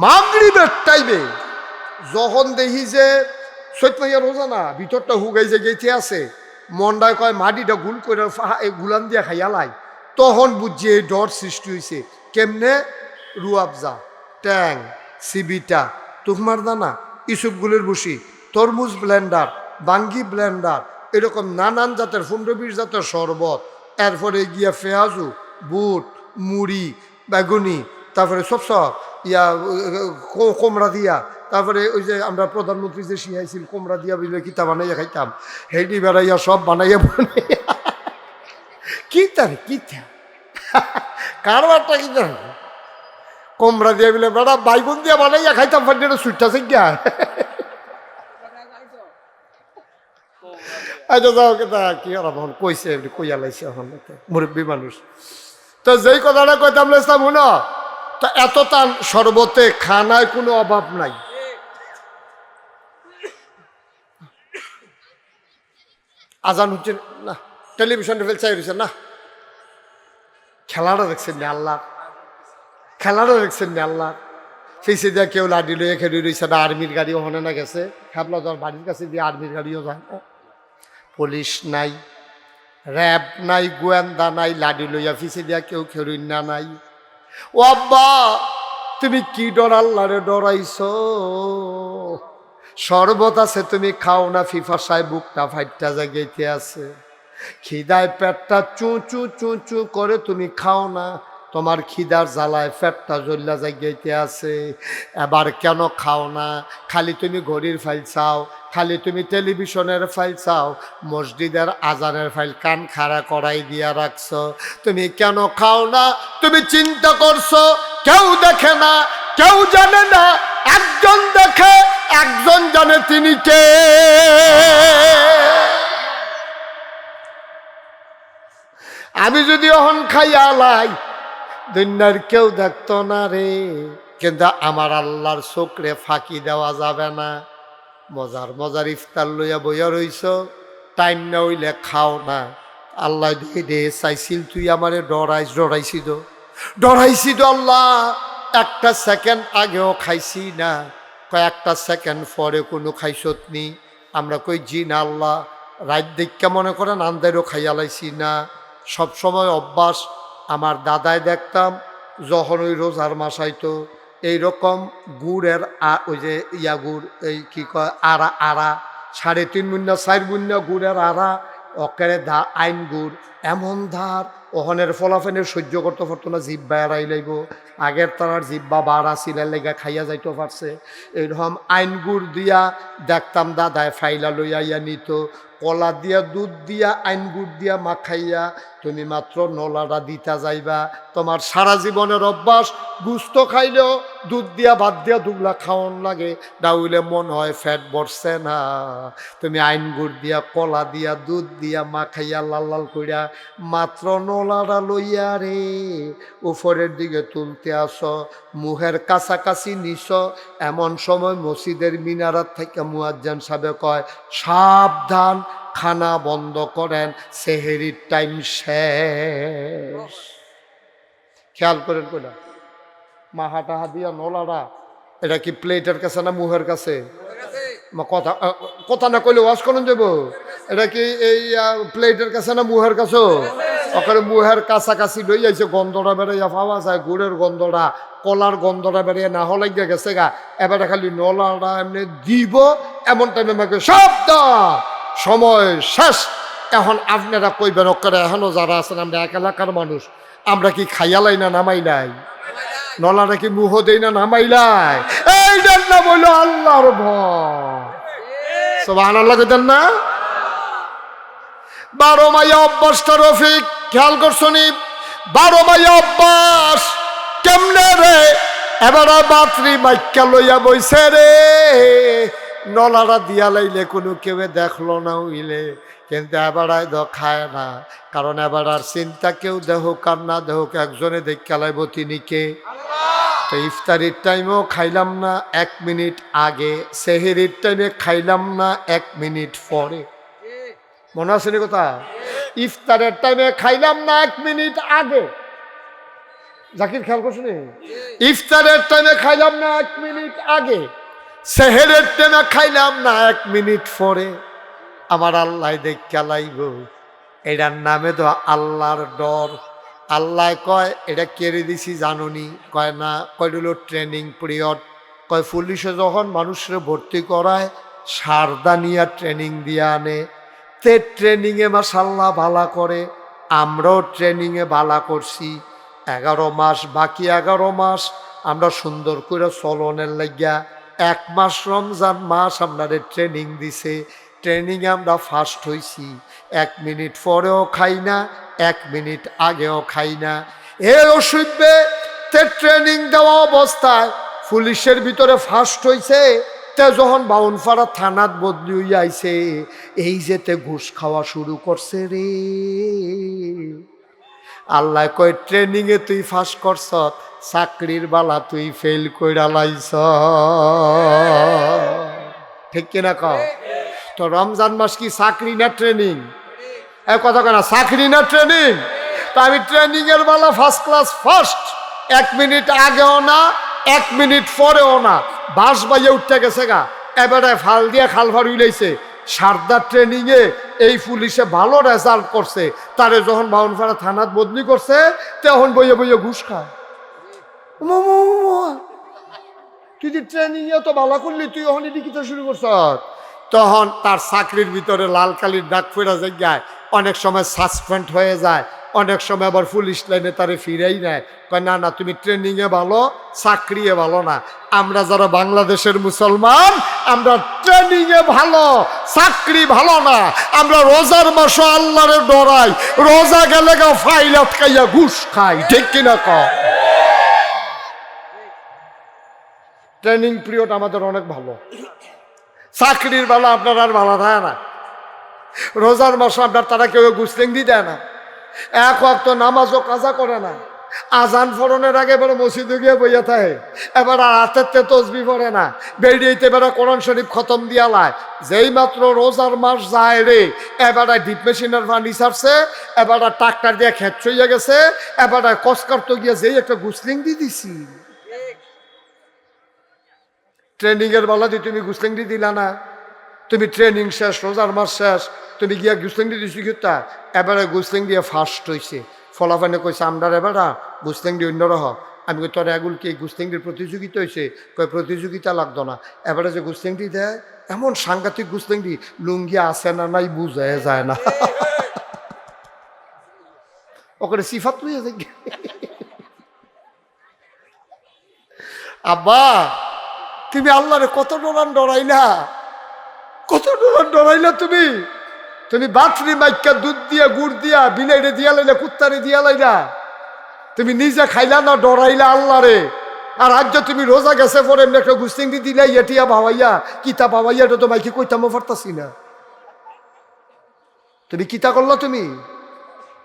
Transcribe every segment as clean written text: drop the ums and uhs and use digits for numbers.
মাগরিবের টাইমে যখন দেখি যে চৈতমাইয়া রোজা না ভিতরটা হুগাই যে গেছে আছে, মন্ডায় কয় মাটিটা গুল করে গুলান দিয়া খাইয়ালাই, তখন বুঝছি এই ডর সৃষ্টি হয়েছে। কেমনে? রুয়াবজা, ট্যাং, সিবিটা, তুকমার দানা, ইসুফগুলের বসি, তরমুজ ব্লেন্ডার, বাঙ্গি ব্লেন্ডার, এরকম নানান জাতের 15-20 জাতের শরবত, এরপরে গিয়া পেঁয়াজু, বুট, মুড়ি, বেগুনি, তারপরে সব কোমরা দিয়া, তারপরে ওই যে আমরা প্রধানমন্ত্রী যে শিখাইছিল কোমরা দিয়া বুঝলে কিতা বানাইয়া খাইতাম, হেডি বেড়াইয়া সব বানাইয়া বানাইয়া কিতা কারবারটা কিতা কোমরা দিয়া বলে বেড়া বাইগুন দিয়া বানাইয়া খাইতাম, ফান্ডিটা সুইটটা শিখা। আচ্ছা যাও কেতা কি আর এখন কইছে কইয়া লাইছে এখন মুরব্বী মানুষ। তো যেই কথাটা কইতাম লেছিলাম শুনো, তা এত তান শরবতে খানায় কোনো অভাব নাই। আজান হচ্ছে না, টেলিভিশনে ফেলছে রয়েছে না, খেলাটা দেখছেন না আল্লাহ, খেলাটা দেখছেন না আল্লাহ। ফেসে দেওয়া কেউ লাডি লইয়া খেলে রয়েছে না, আর্মির গাড়িও হনে না গেছে, খাবলা যাওয়ার বাড়ির কাছে দিয়ে আর্মির গাড়িও যায় না, পুলিশ নাই, র্যাব নাই, গোয়েন্দা নাই, লাডি লইয়া ফিসে দেওয়া কেউ খেলুন না নাই। ও আব্বা তুমি কি ডর আল্লাহরে ডরাইছ? শরবত আছে তুমি খাও না, ফিফাসায় বুকটা ফাইটটা জাগাইতে আছে, খিদায় পেটটা চু চু চু চু করে তুমি খাও না, তোমার খিদার জ্বালায় পেটটা জ্বল্লা জাগাইতে আছে, এবার কেন খাও না? খালি তুমি ঘড়ির ফাইল চাও, খালি তুমি টেলিভিশনের ফাইল চাও, মসজিদের আজানের ফাইল কান খাড়া করাই দিয়া রাখছো, তুমি কেন খাও না? তুমি চিন্তা করছো কেউ দেখে না, কেউ জানে না, একজন দেখে, একজন জানে, তিনি কে? আমি যদি অহন খাইয়া লাই দুনিয়ার কেউ দেখতো না রে, কিন্তু আমার আল্লাহর চোখরে ফাঁকি দেওয়া যাবে না। মজার মজার ইফতার লইয়া বইয়া রইছ, টাইম না হইলে খাও না। আল্লাহ দিয়ে দে চাইছিল তুই আমারে ডরাইছি তো আল্লাহ, একটা সেকেন্ড আগেও খাইছি না, কয়েকটা সেকেন্ড পরে কোনো খাইছত নি? আমরা কই জি না আল্লাহ, রাত দেখা মনে করেন আন্দারও খাইয়া লাইছি না। সব সময় অভ্যাস, আমার দাদায় দেখতাম যখন ওই রোজার মাস আইতো এইরকম গুড়ের ওই যে গুড়, এই কি কয় আড়া 3.5 মুন্না 4 মুন্না গুড়ের আড়া, অকেরে আইন গুড়, এমন ধার ওহনের ফলাফেনের সহ্য করতে পারতো না, জিব্বা এড়াই লাইব। আগের তার জিব্বা বাড়া সিলের লেগা খাইয়া যাইতে পারছে। এইরকম আইন গুড় দিয়া দেখতাম দাদায় ফাইলা লইয়া নিত, কলা দিয়া দুধ দিয়া আইন গুড় দিয়া মাখাইয়া তুমি মাত্র নলাটা দিতা যাইবা। তোমার সারা জীবনের অভ্যাস, গুস্ত খাইলেও দুধ দিয়া ভাত দিয়া দুগলা খাওয়ান লাগে, ডাউলে মন হয় ফ্যাট বসছে না। তুমি আইন গুড় দিয়া কলা দিয়া দুধ দিয়া মাখাইয়া লাল লাল কইরা মাত্র নলাটা লইয়া রে উপরের দিকে তুলতে আসো, মুহের কাছাকাছি নিস। এমন সময় মসজিদের মিনারাত থেকে মুয়াজ্জিন সাহেব কয় সাবধান, খানা বন্ধ করেন, সেহেরির টাইম শেষ। খেয়াল করেন কোনা মাহা টাহা দিয়া নলারা, এটা কি প্লেটের কাছে না মুহের কাছে? কথা না কইলে ওয়াশ করুন যাব, এটা কি এই প্লেটের কাছে না মুহের কাছে? ওখানে মুহের কাছাকাছি লই যাইছে, গন্ধটা বেড়াইয়া পাওয়া যায়, গুড়ের গন্ধটা, কলার গন্ধটা বেড়িয়ে না হলে গেছে গা। এবারে খালি নলাটা এমনি দিব, এমন টাইমে আমাকে শব্দ সময় শেষ। এখন আপনারা কইবেন ওখানে এখনো যারা আছেন আমরা এক এলাকার মানুষ, আমরা কি খাইয়ালাই না নামাইলাই? নলাটা কি মুহ দেই না নামাইলাই? এইটার না বললো আল্লাহর ভয়। সুবহানাল্লাহ কইতেন না? 12 মাইয়া অভ্যাসটা রফিক খেয়াল করছনি? 12 মাইয়া অভ্যাস কেমনে রে? এবার বাতরি মাইকা লইয়া বইছে রে, নলাটা দিয়া লাইলে কোনো কেউ দেখলো না হইলে, কিন্তু এবার খায় না, কারণ এবার আর চিন্তা কেউ দেহক আর না দেহক একজনে দেখা লাইব, তিনি কে? তো ইফতারির টাইমেও খাইলাম না 1 মিনিট আগে, সেহেরির টাইমে খাইলাম না 1 মিনিট পরে। মনে আছে নি কথা? ইফতারের টাইমে খাইলাম না 1 মিনিট আগে, জাকির খেয়াল করছেন? ইফতারের টাইমে খাইলাম না 1 মিনিট আগে, সেহেরের টাইমে খাইলাম না 1 মিনিট পরে। আমার আল্লাহ দেখা লাইব। এটার নামে তো আল্লাহর ডর। আল্লাহ কয় এটা কেড়ে দিছি জানুনি? কয় না। কয় হলো ট্রেনিং পিরিয়ড। কয় পুলিশে যখন মানুষের ভর্তি করায় সারদানিয়া ট্রেনিং দিয়ে আনে, তে ট্রেনিংয়ে মাশাল্লাহ ভালা করে। আমরাও ট্রেনিংয়ে ভালা করছি। 11 মাস, বাকি 11 মাস আমরা সুন্দর করে চলনের লাগিয়া 1 মাস রমজান মাস আপনাদের ট্রেনিং দিছে। ট্রেনিংয়ে আমরা ফার্স্ট হয়েছি। 1 মিনিট পরেও খাই না, 1 মিনিট আগেও খাই না। এ অসুবিধে তে ট্রেনিং দেওয়া অবস্থায় পুলিশের ভিতরে ফার্স্ট হয়েছে। তে যখন বাউনপাড়া থানাত বদলি হইয়া আইছে, এই যেতে ঘুষ খাওয়া শুরু করছে রে। আল্লাহ কয় ট্রেনিংয়ে তুই ফার্স্ট করছ, চাকরির বালা তুই ফেল কইরা লাইছ। ঠিক কিনা কও? তো রমজান মাস কি চাকরি না ট্রেনিং? এক কথা কেনা, চাকরি না ট্রেনিং? তা আমি ট্রেনিং এর বেলা ফার্স্ট ক্লাস ফার্স্ট। 1 মিনিট আগেও না, 1 মিনিট পরেও না। বাস বাইয়ে উঠতে গেছে গা, এবারে ফাল দিয়ে খাল ফার উইলাইছে। সারদার ট্রেনিং এ এই পুলিশে ভালো রেজাল্ট করছে, তারে যখন বাউনপাড়া থানাত বদলি করছে তখন বইয়ে বইয়ে ঘুষ খায়। তুই যে ট্রেনিং এ তো ভালো করলি, তুই ওখানে লিখিতে শুরু করছ। তখন তার চাকরির ভিতরে লাল কালির দাগ ফেরা যায়, অনেক সময় সাসপেন্ড হয়ে যায়, অনেক সময় আবার পুলিশ লাইনে তারে ফিরেই নেয়। কয় না না, তুমি ট্রেনিংয়ে ভালো, চাকরিয়ে ভালো না। আমরা যারা বাংলাদেশের মুসলমান, আমরা ট্রেনিংয়ে ভালো, চাকরি ভালো না। আমরা রোজার মাসে আল্লাহরে ডরাই, রোজা গেলে গা ফাইল আটকাইয়া ঘুষ খাই। ঠিক কিনা কও? ট্রেনিং পিরিয়ড আমাদের অনেক ভালো। চাকরির বেলা আপনার আর ভালো থাকে না। রোজার মাসে আপনার তারা কেউ গুসলেঙ্গি দেয় না, 1 ওয়াক্ত নামাজও কাজা করে না। আজান ফরনের আগে এবার মসজিদে গিয়ে বইয়া থাকে, এবার রাতের তসবি পড়ে না, বেরিয়েতে এবার কোরআন শরীফ খতম দিয়া লায়। যেই মাত্র রোজার মাস যায় রে, এবার ডিপ মেশিনের পানি ছাড়ছে, এবার ট্রাক্টর দিয়ে খেত চইয়া গেছে, এবার কসকার তো গিয়া যেই একটা গুসলিঙ্গি দিছি। ট্রেনিং এর বেলা দিয়ে তুমি গুসলিঙ্গি দিলা না। তুমি ট্রেনিং শেষ, রোজার মাস শেষ, তুমি গিয়া গুসলিঙ্গি দিছি কিতা? এবারে গুসলিং দিয়ে ফার্স্ট হয়েছে। ফলাফানে কইছে আমরা এবারা গুসলিঙ্গি অন্যরহ। আমি কই তোর এগুল কি গুসলিঙ্গির প্রতিযোগিতা হয়েছে? কয় প্রতিযোগিতা লাগতো না। এবারে যে গুসলিঙ্গি দেয়, এমন সাংঘাতিক গুসলিঙ্গি, লুঙ্গি আছে না নাই বুঝা যায় না। ওখানে সিফাত লইয়া যাই। আব্বা তুমি আল্লাহরে কত ডরাইলা, কত ডরাইলা তুমি। তুমি বাছরি মাইকা দুধ দিয়া গুড় দিয়া বিনাইরে দিয়া লাইলা, কুত্তারে দিয়া লাইলা। তুমি নিজে খাইলা না, ডরাইলা আল্লাহরে। আর আজ তুমি রোজা গেছে পরে এমনি একটা গুস্তিংটি দিলা, ইয়েটিয়া ভাবাইয়া কিতা ভাবাইয়া, এটা তো মাইকে কইতামও পারতাছি না। তুমি কিতা করলা? তুমি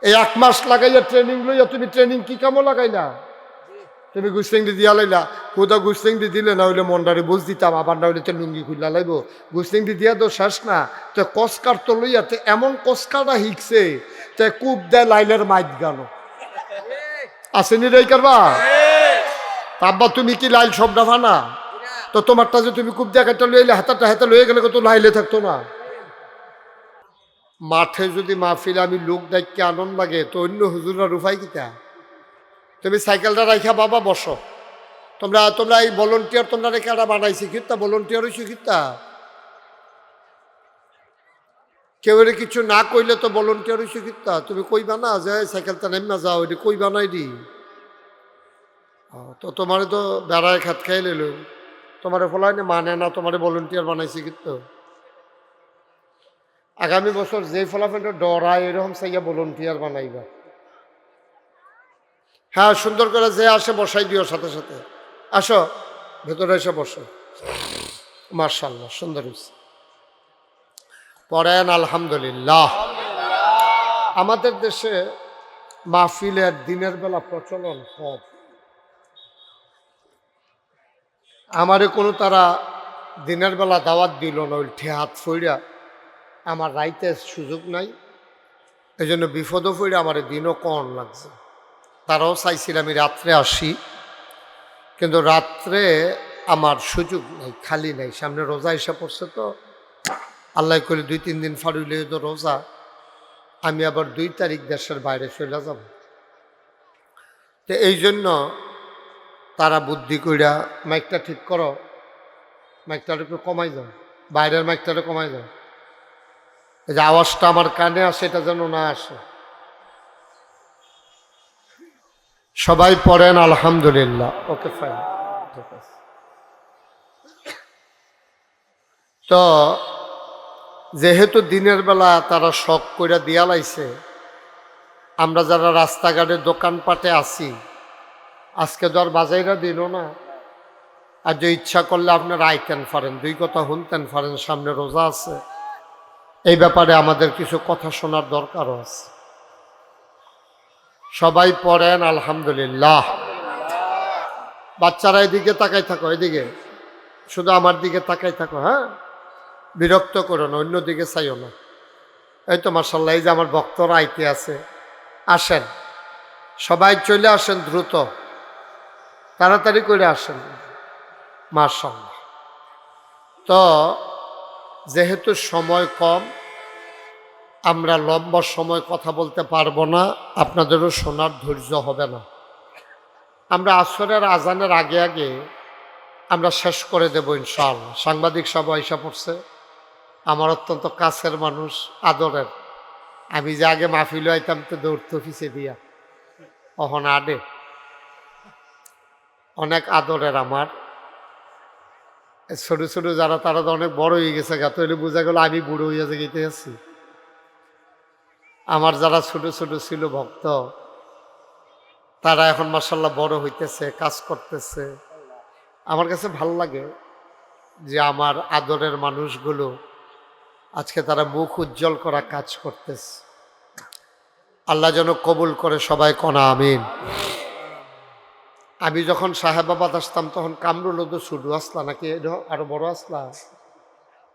এই 1 মাস লাগাইয়া ট্রেনিং লইয়া তুমি ট্রেনিং কি কামও লাগাইলা? তুমি গুস্তিংটি দিয়া লাইলা। কোথা গুস্তিংটি দিলে না হইলে মন্ডারে বুঝ দিতাম, আবার না হইলে তো লুঙ্গি খুললা লাইব। গুস্তিংটি দিয়া তো শেষ না, তো কসকার তো লইয়া তে এমন কসকাটা হিকছে, তে কূপ দেয় লাইলের মাইত গানো আসেনি রে করবা। আব্বা তুমি কি লাইল সব ডাফা না? তো তোমারটা যে তুমি কূপ দিয়ে কাটটা লইলে, হাতাটা হাতে লয়ে গেলে তো লাইলে থাকতো না। মাঠে যদি মাহফিল আমি লোক ডাইকে আনন্দ লাগে, তো অন্য হুজুরা রুফাই কিতা? তুমি সাইকেলটা রাইখা বাবা বসো। তোমরা এই ভলেন্টিয়ার তোমরা রেখে একটা বানাইছি কিতা, ভলেন্টিয়ার হয়েছি কিতা? কেউ কিছু না কইলে তো ভলেন্টিয়ার হয়েছি কিতা? তুমি কইবা না যে সাইকেলটা নেমা যাও, এটি কইবা নাই দি। তো তোমার তো বেড়ায় খাত খাই লইল, তোমার ফলাই মানে না, তোমার ভলেন্টিয়ার বানাইছি কিন্তু। আগামী বছর যে ফলাফলটা ডরায় এরকম চাইয়া ভলেন্টিয়ার বানাইবা। হ্যাঁ, সুন্দর করে যে আসে বসাই দিও, সাথে সাথে আসো ভেতরে এসে বসো। মাশাআল্লাহ, সুন্দর হয়েছে। পড়েন আলহামদুলিল্লাহ। আমাদের দেশে মাহফিলের দিনের বেলা প্রচলন কম। আমারে কোনো তারা দিনের বেলা দাওয়াত দিল না, উল্টে হাত ফইরা আমার রাইতে সুযোগ নাই, এই জন্য বিপদও ফইরা আমার দিনও কম লাগছে। তারাও চাইছিল আমি রাত্রে আসি, কিন্তু রাত্রে আমার সুযোগ নেই, খালি নেই, সামনে রোজা এসে পড়ছে। তো আল্লাহ করে 2-3 দিন ফারুইলে তো রোজা, আমি আবার 2 তারিখ দেশের বাইরে চলে যাব। তো এই জন্য তারা বুদ্ধি কইরা মাইকটা ঠিক করো, মাইকটা একটু কমাই দাও, বাইরের মাইকটা কমাই দাও, এই যে আওয়াজটা আমার কানে আসে এটা যেন না আসে। সবাই পড়েন আলহামদুলিল্লাহ। ওকে ফাইন, ঠিক আছে। তো যেহেতু দিনের বেলা তারা শখ করে দিয়া লাইছে, আমরা যারা রাস্তাঘাটে দোকানপাটে আছি আজকে তো আর বাজাইরা দিল না, আর যে ইচ্ছা করলে আপনারা আইতেন পারেন, 2 কথা শুনতেন পারেন, সামনে রোজা আছে, এই ব্যাপারে আমাদের কিছু কথা শোনার দরকারও আছে। সবাই পড়েন আলহামদুলিল্লাহ। বাচ্চারা এদিকে তাকাই থাকো, এদিকে শুধু আমার দিকে তাকাই থাকো, হ্যাঁ, বিরক্ত করো না, অন্যদিকে চাইও না। এই তো মাশাআল্লাহ, এই যে আমার ভক্তরা আইতে আছে, আসেন সবাই, চলে আসেন, দ্রুত তাড়াতাড়ি করে আসেন মাশাআল্লাহ। তো যেহেতু সময় কম, আমরা লম্বা সময় কথা বলতে পারবো না, আপনাদেরও শোনার ধৈর্য হবে না। আমরা আসরের আজানের আগে আগে আমরা শেষ করে দেব ইনশাআল্লাহ। সাংবাদিক সবাই এসে পড়ছে, আমার অত্যন্ত কাছের মানুষ, আদরের। আমি যে আগে মাহফিল আইতাম তো দৌড়তো অফিসে দিয়া, অহন আডে, অনেক আদরের আমার। ছোট ছোট যারা তারা তো অনেক বড় হয়ে গেছে, গা তৈরি বোঝা গেল আমি বুড়ো হইয়া যেতে আছি। আমার যারা ছোট ছোট ছিল ভক্ত, তারা এখন মাশাআল্লাহ বড় হইতেছে, কাজ করতেছে। আমার কাছে ভাল লাগে যে আমার আদরের মানুষগুলো আজকে তারা মুখ উজ্জ্বল করা কাজ করতেছে। আল্লাহ যেন কবুল করে, সবাই কনা আমিন। আমি যখন সাহেবাবাদ আসতাম তখন কামরুল তো সুডু আসলা, নাকি আরো বড় আসলা,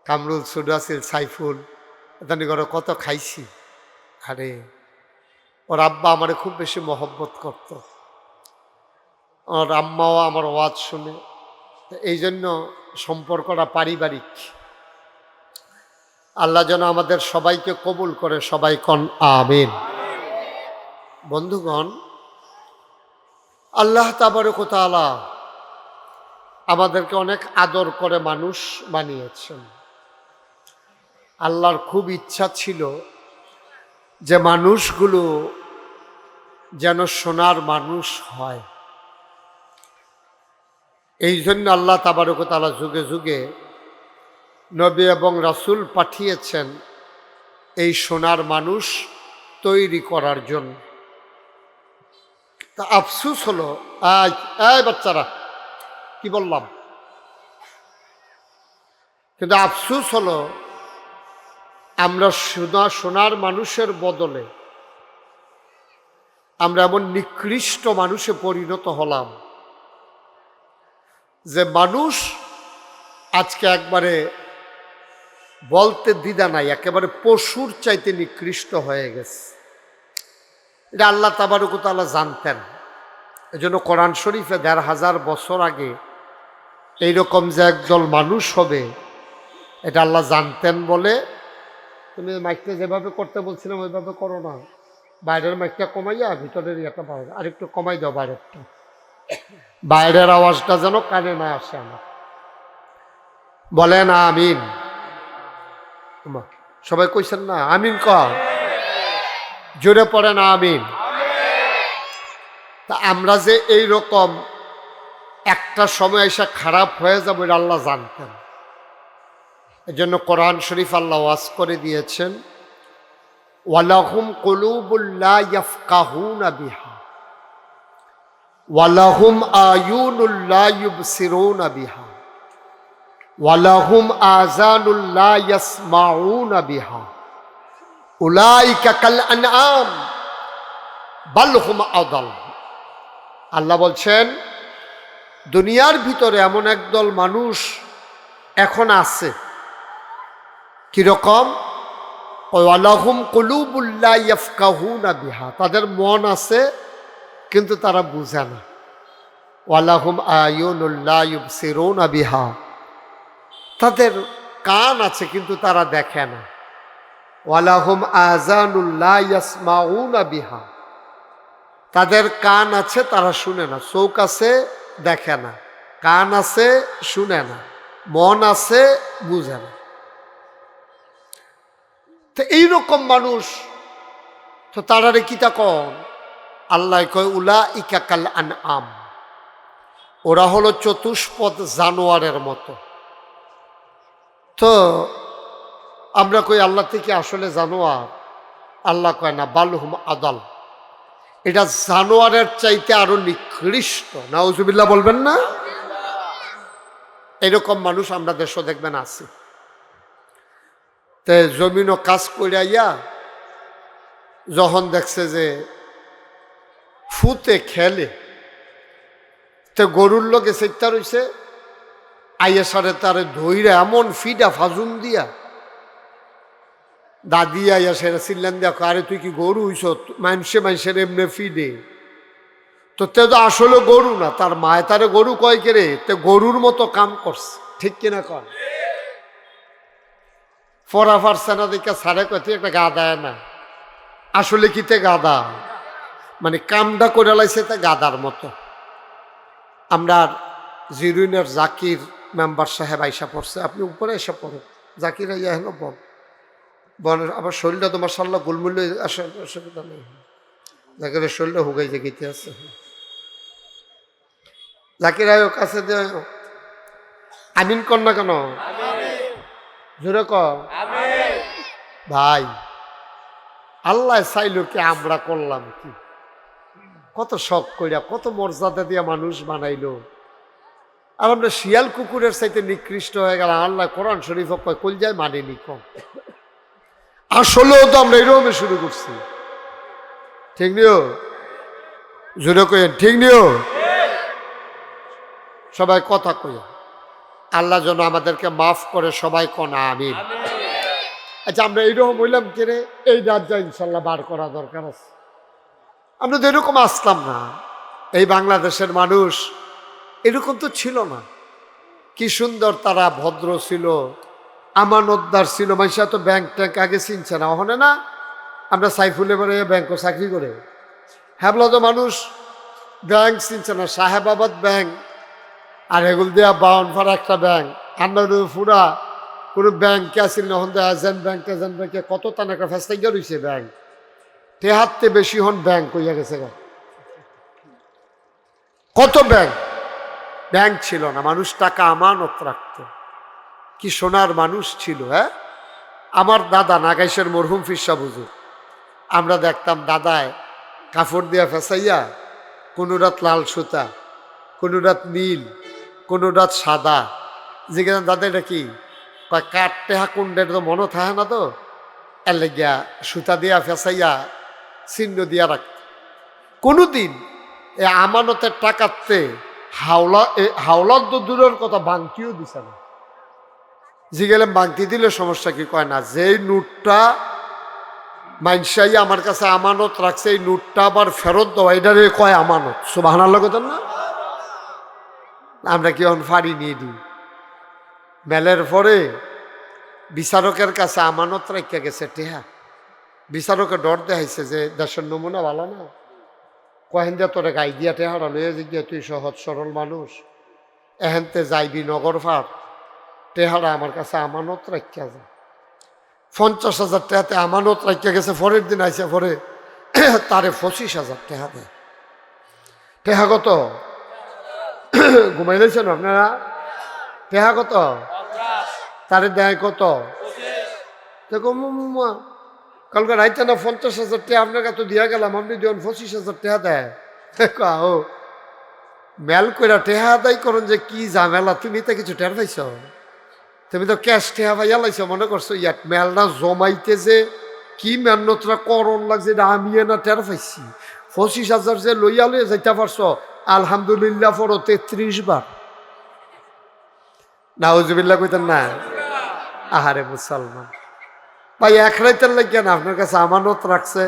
কামরুল সুডু আসিল, সাইফুল, এখানে করে কত খাইছি। আরে ওর আব্বা আমারে খুব বেশি মহব্বত করত, ওর আম্মাও আমার ওয়াজ শুনে, এই জন্য সম্পর্কটা পারিবারিক। আল্লাহ যেন আমাদের সবাইকে কবুল করে, সবাই কন আমিন। বন্ধুগণ, আল্লাহ তাবারক ওয়া তাআলা আমাদেরকে অনেক আদর করে মানুষ বানিয়েছেন। আল্লাহর খুব ইচ্ছা ছিল যে মানুষগুলো যেন সোনার মানুষ হয়। এই জন্য আল্লাহ তাবারক ওয়া তাআলা যুগে যুগে নবী এবং রাসূল পাঠিয়েছেন এই সোনার মানুষ তৈরি করার জন্য। তা আফসোস হলো, এই বাচ্চারা কি বললাম, কিন্তু আফসোস হলো আমরা সোনার মানুষের বদলে আমরা এমন নিকৃষ্ট মানুষে পরিণত হলাম যে মানুষ আজকে একবারে বলতে দ্বিধা নাই, একেবারে পশুর চাইতে নিকৃষ্ট হয়ে গেছে। এটা আল্লাহ তাবারক ওয়া তাআলা জানতেন। এজন্য কোরআন শরীফে ১৫০০ বছর আগে এইরকম যে একদল মানুষ হবে এটা আল্লাহ জানতেন বলে, তুমি মাইকটা যেভাবে করতে বলছিলাম ওইভাবে করো না, বাইরের মাইকটা কমাইয়া ভিতরের ইয়েটা পাওয়া, আরেকটু কমাই দাও বাইরেরটা, বাইরের আওয়াজটা যেন কানে না আসে আমার। বলেন আমিন। সবাই কইছেন না আমিন? জোরে পড়েন আমিন। তা আমরা যে এই রকম একটা সময় এসে খারাপ হয়ে যাবো এটা আল্লাহ জানতেন। এই জন্য কোরআন শরীফ আল্লাহ ওয়াজ করে দিয়েছেন, ওয়ালাহুম কুলুবুল লা ইয়াফকাহুনা বিহা ওয়ালাহুম আয়ুনুল লা ইউবসিরুনা বিহা ওয়ালাহুম আযানুল লা ইয়াসমাউনা বিহা উলাইকা কাল আনআম বাল হুম আদাল। আল্লাহ বলছেন দুনিয়ার ভিতরে এমন একদল মানুষ এখন আছে, কিরকম? ওয়ালাহুম কুলুবুল লা ইয়াফকাহুনা বিহা, তাদের মন আছে কিন্তু তারা বুঝে না। ওয়ালাহুম আয়ুনুল লা ইউবসিরুনা বিহা, তাদের কান আছে কিন্তু তারা দেখে না। ওয়ালাহুম আযানুল লা ইয়াসমাউনা বিহা, তাদের কান আছে তারা শুনে না। চোখ আছে দেখে না, কান আছে শুনে না, মন আছে বুঝে না। তো এইরকম মানুষ তো তারারে কিতা কন? আল্লাহ কয় উলাইকা কাল আনআম, ওরা হলো চতুষ্পদ জানোয়ারের মতো। তো আমরা কই আল্লাহ থেকে আসলে জানোয়ার? আল্লাহ কয় না, বালহুম আদাল, এটা জানোয়ারের চাইতে আরো নিকৃষ্ট। নাউজুবিল্লাহ বলবেন না? এরকম মানুষ আমরা দেশও দেখবেন আছে। তে জমিনও কাজ করিয়া যখন দেখছে যে ফুতে খেলে, তে গরুর লোকে সেটা রয়েছে, আইয়া সারে তারে ধইরা এমন ফিডা ফাজুন দিয়া দাদি আইয়া সেরা চিল্লান দিয়া, আরে তুই কি গরু হইছ? মানুষের এমনি ফিডে। তো তে তো আসলে গরু না, তার মায় তারে গরু কয় কে রে, তে গরুর মতো কাম করছে, ঠিক কিনা কর? ফরা ফারছে না দেখে সারে কয় তুই একটা গাদায় না, আসলে কি তে গাদা, মানে কামটা করে লাইছে তে গাদার মতো। আমরা জিরুইনের জাকির মেম্বার সাহেব আইসা পড়ছে, আপনি উপরে এসে পড়ো, জাকির আইয়া হেন বল বনের আবার শরীরটা তোমার সাল্লাহ গুলমুল্য অসুবিধা নেই, জাকিরের শরীরটা হুগাই জাগিতে আছে। জাকির আয়ো কাছে দে, আমিন কর না কেন? জোরে কর ভাই। আল্লাহ চাইল কি, আমরা করলাম কি? কত শখ কইরা কত মর্যাদা দিয়া মানুষ বানাইলো, আর আমরা শিয়াল কুকুরের চাইতে নিকৃষ্ট হয়ে গেলাম। আল্লাহ কোরআন শরীফ কয় কল যায় মানেনি কম। আসলেও তো আমরা এরকম শুরু করছি, ঠিক নিও? জোরে কইেন ঠিক নিও? সবাই কথা কই, আল্লাহ যেন আমাদেরকে মাফ করে, সবাই কনা আমিন। আচ্ছা, আমরা এইরকম হইলাম কেড়ে, এই রাজ্যা ইনশাল্লাহ বার করা দরকার আছে। আমরা তো এরকম আসলাম না। এই বাংলাদেশের মানুষ এরকম তো ছিল না। কি সুন্দর তারা ভদ্র ছিল, আমানতদার ছিল। মানুষরা তো ব্যাংক ট্যাঙ্ক আগে চিনছে না, ওখানে না আমরা সাইফুলে বেড়ে ব্যাংকও চাকরি করে। হ্যাবলা তো মানুষ ব্যাংক চিনছে না, সাহেবাবাদ ব্যাংক আর এগুলো দিয়া বাউনফার একটা ব্যাংক, আন্ডার ফুরা কোনো ব্যাংকে আসিল না। হন এজেন্ট ব্যাংকে কত টাকা ফেস্তাইয়া রয়েছে ব্যাংক, তেহাত্তে বেশি হন ব্যাংক হইয়া গেছে। কত ব্যাংক ছিল না, মানুষ টাকা আমানত রাখত। কি সোনার মানুষ ছিল। হ্যাঁ, আমার দাদা নাগাইশের মরহুম ফিরসা বুঝুর, আমরা দেখতাম দাদায় কাপড় দিয়া ফেসাইয়া, কোনো রাত লাল সুতা, কোনো রাত নীল, কোনো রাত সাদা। যেখানে দাদা এটা কি কয়, কাটতে হাকুন্ডের তো মনে থাকে না, তো এর লেগিয়া সুতা দিয়া ফেসাইয়া চিহ্ন দিয়া রাখত। কোনোদিন এ আমানতের টাকাতে হাওলার তো দূরের কথা, বাংতিও দিছে না। জিগেলে বাংতি দিলে সমস্যা কি? কয় না, যেই নোটটা মাইনসাই আমার কাছে আমানত রাখছে, এই নোটটা আবার ফেরত দেওয়া, এটারে কয় আমানত। সুবহানাল্লাহ কথা না? আমরা কি এখন ফাড়ি নিয়ে দিই। মেলের পরে বিচারকের কাছে আমানত রাখিয়া গেছে টেহা। বিচারকে ডর দেখাইছে যে দেশের নমুনা ভালো না, কহেন যে তোরে গাই দিয়া টেহারা লইয়া যে তুই সহজ সরল মানুষ, এহেনতে যাইবি নগর ফার, টেহারা আমার কাছে আমানত রাখিয়া যায়। 50,000 টাকাতে আমানত রাখিয়া গেছে। পরের দিন আইসে পরে তারে 25,000 টাকা দেয়। টেহা কত? ঘুমাই দিয়েছেন আপনারা? টেহা কত? তারে দেয় কত? কালকে রাইতে না 50,000 টাকা আপনার কাছে দিয়া গেলাম, আপনি দিন 25,000 টাকা দেয়। ও মেল কইরা টেহা আদায় করুন যে কি ঝামেলা, তুমি তো কিছু টের পাইছ? তুমি তো ক্যাশ টেহা পাইয়া লাইছ, মনে করছো ইয়াত মেলটা জমাইতে যে কি মেহনতটা করণ লাগছে, এটা আমি না টের পাইছি। 25,000 যে লইয়া লইয়া যাইতে পারছো, আলহামদুলিল্লাহ পড়ো 33 বার। নাউজুবিল্লাহ কইতেন না? আহারে মুসলমান ভাই, এক রাইতের লাগিয়া না আপনার কাছে আমানত রাখছে,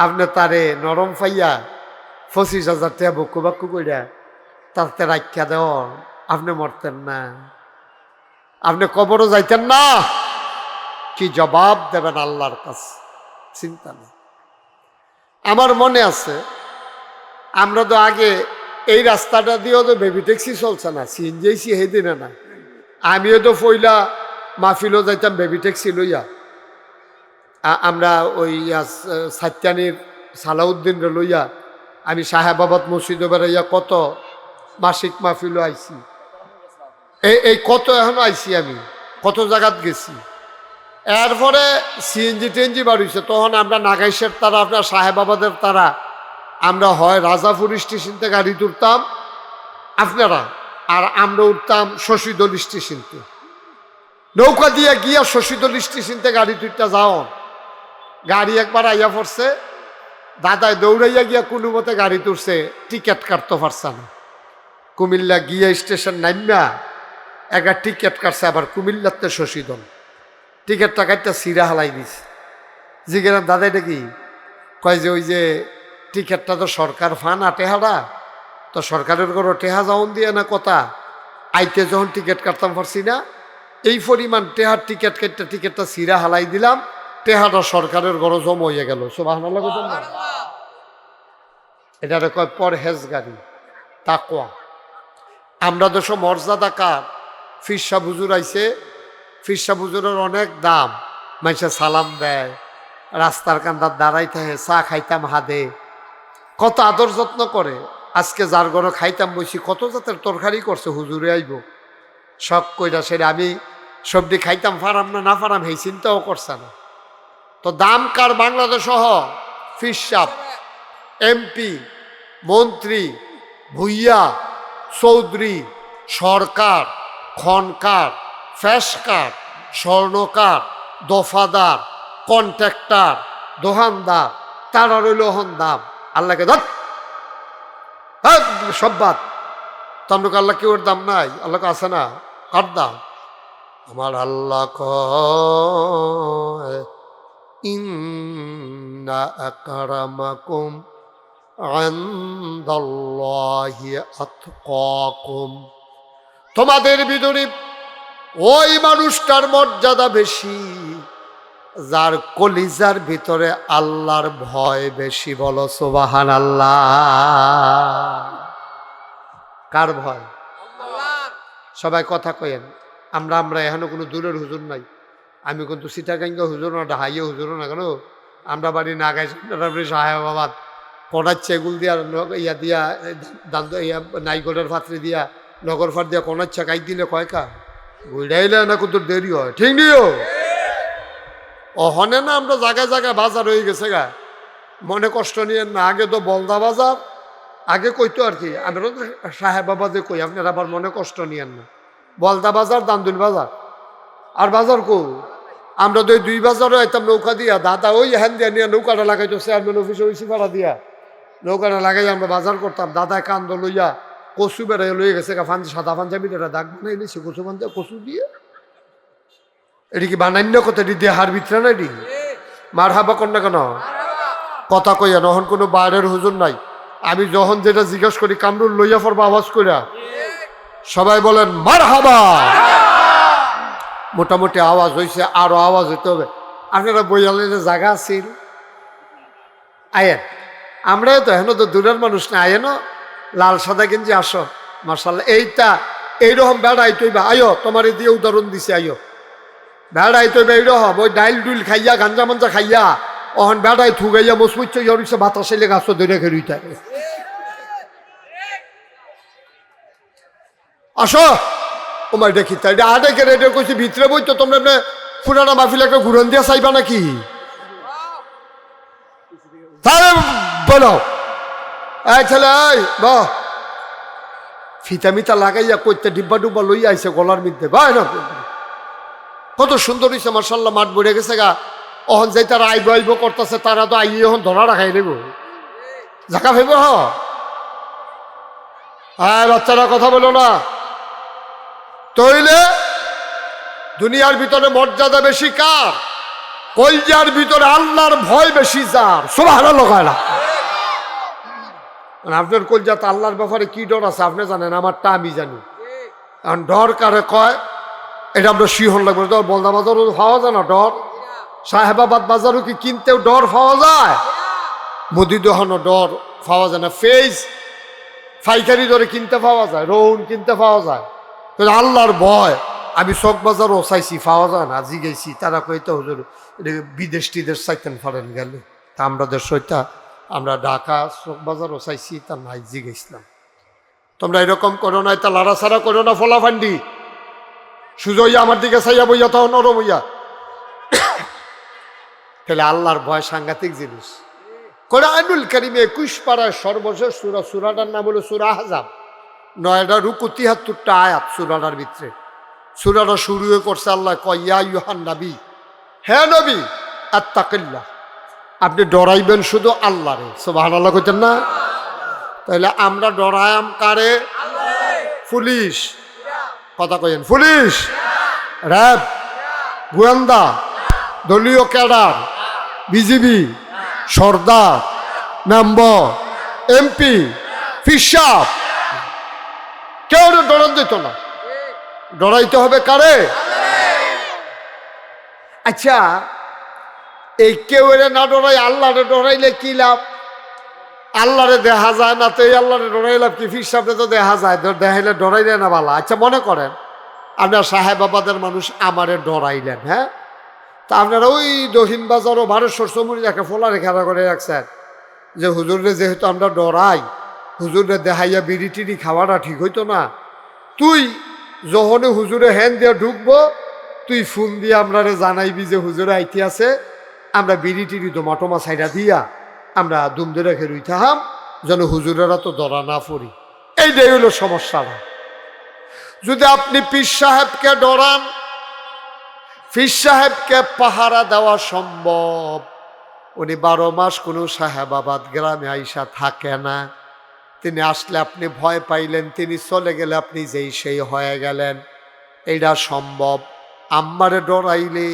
আপনি তারে নরম পাইয়া 25,000 টাকা বক্কু বাক্কু কইরা তাতে রাখিয়া দেও, আপনি মরতেন না, আপনি কবরও যাইতেন না। কি জবাব দেবেন আল্লাহর কাছে? চিন্তা নেই। আমার মনে আছে আমরা তো আগে এই রাস্তাটা দিয়েও তো বেবি ট্যাক্সি চলছে না, সিএনজি হেদিনে না। আমিও তো পইলা মাহফিলও যাইতাম বেবি ট্যাক্সি লইয়া। আমরা ওই সাত্যানির সালাউদ্দিন লইয়া আমি সাহেবাবাদ মসজিদে বেড়াইয়া কত মাসিক মাহফিলও আইছি, এই কত এখনো আইছি, আমি কত জায়গাত গেছি। এরপরে সিএনজি টেনজি বাড়িছে, তখন আমরা নাগাইশের তারা, আপনার সাহেবাবাদের তারা, আমরা হয় রাজাপুর স্টেশনতে গাড়ি তুলতাম আপনারা, আর আমরা উঠতাম শশীদল স্টেশনতে। নৌকা দিয়ে গিয়া শশীদল স্টেশনতে গাড়ি তুলতে যাও। গাড়ি একবার আইয়া পড়ছে, দাদায় দৌড়াইয়া গিয়া কোনো মতে গাড়ি তুলছে, টিকিট কাটতে পারছে না। কুমিল্লা গিয়া স্টেশন নামিয়া একটা টিকিট কাটছে, আবার কুমিল্লাতে শশীদল। টিকিটটা কাটতে সিরা হালাই দিছে। জিজ্ঞেস দাদা এটা কি? কয় যে ওই যে টিকিটটা তো সরকার ফানা টেহারা, তো সরকারের ঘর টেহা যাওন দিয়ে না কথা, আইতে যখন টিকিট কাটতাম পারছি না, এই পরিমাণ টেহার টিকিট কাটতে টিকিটটা সিরা হালাই দিলাম, টেহাটা সরকারের ঘর জমা হয়ে গেল। সুবহানাল্লাহ। এটা কয় পরহেজগারি, তাকওয়া। আমরা তো সব মর্যাদা কার? ফিরসা বুজুর আইছে, ফিরসা বুজুরের অনেক দাম, মানুষে সালাম দেয়, রাস্তার কান্দার দাঁড়াই থাকে, চা খাইতাম হাদে, কত আদর যত্ন করে। আজকে যার ঘরে খাইতাম বসি, কত জাতের তরকারি করছে, হুজুরে আইব সব কইরা সেটা আমি সবজি খাইতাম, ফারাম না ফারাম এই চিন্তাও করছে না। তো দাম কার? বাংলাদেশ সহ ফিরসাব, এমপি, মন্ত্রী, ভুইয়া, চৌধুরী, সরকার, খনকার, ফ্যাসকার, স্বর্ণকার, দফাদার, কন্ট্রাক্টর, দোকানদার, তারা রইল হন দাম। আল্লাহকে ধর সব বাদ। তমলুক আল্লাহ কেউ দাম নাই? আল্লাহকে আছে না? কার দাম? আমার আল্লাহ কয় ইন্না আকরামাকুম ইনদাল্লাহি আতকাকুম। তোমাদের ভিতরে ওই মানুষটার মর্যাদা বেশি যার কলিজার ভিতরে আল্লাহর ভয় বেশি। বলো সুবহানাল্লাহ। কার ভয়? সবাই কথা কয়েন। আমরা এখনো কোনো দূরের হুজুর নাই। আমি কিন্তু সিটাগাঙ্গা হুজুর না, ঢাইয়া হুজুর না, কেন আমরা বাড়ি নাগাই সাহেবাবাদ কোনাচ্ছে এগুল দিয়া ইয়া দিয়া দান্ত ইয়া নাইগলের পাত্রে দিয়া নগর ফাট দিয়া কোনাচ্ছা কাই দিলে কয়কা বুঝাইলে না কত দেরি হয়, ঠিক নিও অহনে না। আমরা জায়গায় জায়গায় বাজার হয়ে গেছে গা, মনে কষ্ট নিয়ে না। আগে তো বলদা বাজার, আগে কইতো আর কি, আমরা সাহেবাবাদে কই, আপনার আবার মনে কষ্ট নিয়েন না। বলদা বাজার, দান্দুল বাজার, আর বাজার কো আমরা তো দুই বাজারও আইতাম নৌকা দিয়া। দাদা ওই হ্যান দিয়া নিয়ে নৌকাটা লাগাইতো, চেয়ারম্যান অফিসে ওই সিপাড়া দিয়া নৌকাটা লাগাই আমরা বাজার করতাম। দাদায় কান্দ লইয়া কচু বেড়াই লইয়া গেছে, সাদা পাঞ্জাবিটা দাগ বানাই নিয়েছে কচু পাঞ্জা, কচু দিয়ে। এটি কি বানান্য কথা? এটি দিয়ে হার ভিতরে না, এটি মার হাবা কর না কেন কথা কইয়া। নহন কোনো বাইরের হুজুর নাই। আমি যখন যেটা জিজ্ঞাসা করি কামরুল লইয়া পড়বা আওয়াজ কইরা, সবাই বলেন মার হাবা। মোটামুটি আওয়াজ হয়েছে, আরো আওয়াজ হইতে হবে। আপনারা বইয়ালে যে জায়গা আছিল আয়েন, আমরা তো এখন তো দূরের মানুষ না, আয়েন লাল সাদা গেঞ্জি আসো মার্শাল্লাহ। এইটা এইরকম বেড়াই তৈবা আয়ো, তোমার দিয়ে উদাহরণ দিছে, আয়ো বেড়াই তৈবা এইরকম ওই ডাইল ডুইল খাইয়া গাঞ্জা মাঞ্জা খাইয়া অহন বেড়াই থুগাইয়া মসমুচ্চ ইয়রিছে বাতাসে লেগে আসো ধরে খেরুই থাকে। আসো ওমাই দেখি তাই আটে কে রেটে কইছি ভিতরে বই তো তোমরা পুরানা মাহফিল একটা ঘুরন দিয়া চাইবা নাকি? বলো এই ছেলে বাহ ফিতা মিতা লাগাইয়া কইতে ডিব্বা ডুব্বা লইয়া আইছে গলার মধ্যে, ভাই না কত সুন্দর হইছে মার্শাল্লাহ। মাঠ বড়ে গেছে গা, অহন যাই তারা আইব আইব করতেছে, তারা তো আইয়ে এখন ধরা রাখাই নেব জাকা ভেব। হ্যাঁ বাচ্চারা কথা বলো না। তইলে দুনিয়ার ভিতরে মর্যাদা বেশি কার? কলজার ভিতরে আল্লাহর ভয় বেশি যার। সুবহানাল্লাহ। আপনার কলজাতে আল্লাহর ব্যাপারে কি ডর আছে আপনি জানেন, আমারটা আমি জানি। কারণ ডর কারে কয় এটা আমরা শিহন লাগবে। ডর বলদা বাজারও পাওয়া যায় না ডর, সাহেবাবাদ বাজারও কি কিনতেও ডর পাওয়া যায়, মুদি দোকানও ডর পাওয়া যায় না, ফেজ পাইকারি দরে কিনতে পাওয়া যায়, রৌন কিনতে পাওয়া যায়। আল্লাহর ভয় আমি চক বাজারও চাইছি পাওয়া যায় না, জিগেছি তারা কইতে হুজুর বিদেশ টিদেশ চাইতেন পারেন গেলে, তা আমরা দেশ সইতা আমরা ঢাকা চক বাজারও চাইছি তা নাই, জিগেছিলাম। তোমরা এরকম করো না, তা লাড়াছাড়া করো না, ফলাফান্ডি সুজইয়া আমার দিকে চাইয়া বইয়া তখন নরম হইয়া। তাহলে আল্লাহর ভয় সাংঘাতিক জিনিস। কোরআনুল কারীমে 21 পারায় সর্বশেষ সূরা, সূরাটার নাম হলো সূরা আহজাব, 9টা রুকু 73টা আয়াত সূরাটার ভিতরে। সূরাটা শুরু করছে আল্লাহ কয় ইয়া আইয়ুহান নবী, হে নবী আত্তাকিল্লাহ, আপনি ডরাইবেন শুধু আল্লাহরে। সুবহানাল্লাহ কইতেন না? তাহলে আমরা ডরায়াম কারে? পুলিশ, কথা কইেন, পুলিশ, র্যাব, গোয়েন্দা, দলীয় ক্যাডার, বিজিবি, সর্দার, মেম্বার, এমপি, ফিসাব, কেউ ডরান দিত না। ডরাইতে হবে কারে? আচ্ছা, এই কেউ না ডরাই আল্লাহরে ডরাইলে কি লাভ? আল্লাহরে দেখা যায় না, তো এই আল্লাহরে ডরাই লাভ কি? ফিসাবরে তো দেখা যায়, দেখাইলে ডরাইলে না বালা। আচ্ছা, মনে করেন আপনার সাহেবাবাদের মানুষ আমারে ডরাইলেন, হ্যাঁ, তা আপনারা ওই দক্ষিণ বাজার ও ভারতেশ্বর চমুরি একটা ফোলারে খেলা করে রাখছেন যে হুজুরে যেহেতু আমরা ডরাই, হুজুরে দেখাইয়া বিড়ি টিড়ি খাওয়াটা ঠিক হইতো না। তুই যখনই হুজুরে হ্যান্ড দিয়ে ঢুকবো, তুই ফোন দিয়ে আমরা জানাইবি যে হুজুরে আইতে আছে, আমরা বিড়ি টিড়ি দোমাটোমা সাইডা দিয়া আমরা দুম ধরে রেখে রইতাম, যেন হুজুরেরা তো ধরা না পড়ি। এইটাই হলো সমস্যাটা। যদি আপনি পীর সাহেবকে ডরান, পীর সাহেবকে পাহারা দেওয়া সম্ভব। উনি 12 মাস কোনো সাহেবাবাদ গ্রামে আইসা থাকে না। তিনি আসলে আপনি ভয় পাইলেন, তিনি চলে গেলে আপনি যেই সেই হয়ে গেলেন, এইটা সম্ভব। আম্মারে ডরাইলে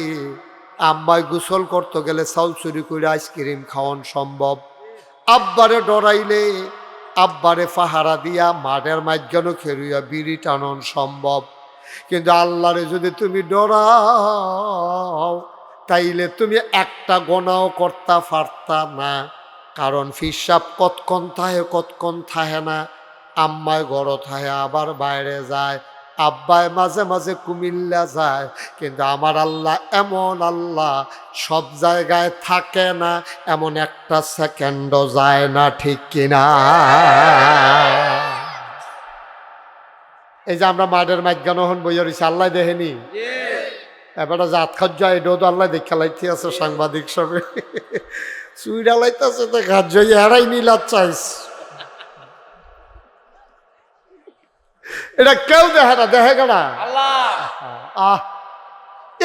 আম্মায় গোসল করতে গেলে চাউল চুরি করে আইসক্রিম খাওয়ান সম্ভব। আব্বারে ডরাইলে আব্বারে পাহারা দিয়া মাঠের মাঝখানে খেরুইয়া বিড়ি টানন সম্ভব। কিন্তু আল্লাহরে যদি তুমি ডরাও, তাইলে তুমি একটা গোনাও করতে পারতা না। কারণ ফিসাব কতক্ষণ থাহে কতক্ষণ থাহে না, আম্মায় গড় থাহে আবার বাইরে যায়, আব্বায় মাঝে মাঝে কুমিল্লা যায়। কিন্তু আমার আল্লাহ এমন আল্লাহ, সব জায়গায় থাকে না, এমন একটা সেকেন্ডও যায় না, ঠিক কিনা? এই যে আমরা মাঠের মাঝখানে হন বইয়া রয়েছি, আল্লাহ দেখেনি? এবারে জাত খাদ্য এটাও তো আল্লাহ দেখা লাইতে আছে, সাংবাদিক সবে চুইডা লাইতেছে, তো খাদ্য এরাই নিলাত চাইস। এটা কেউ দেখে না, দেখে না আল্লাহ।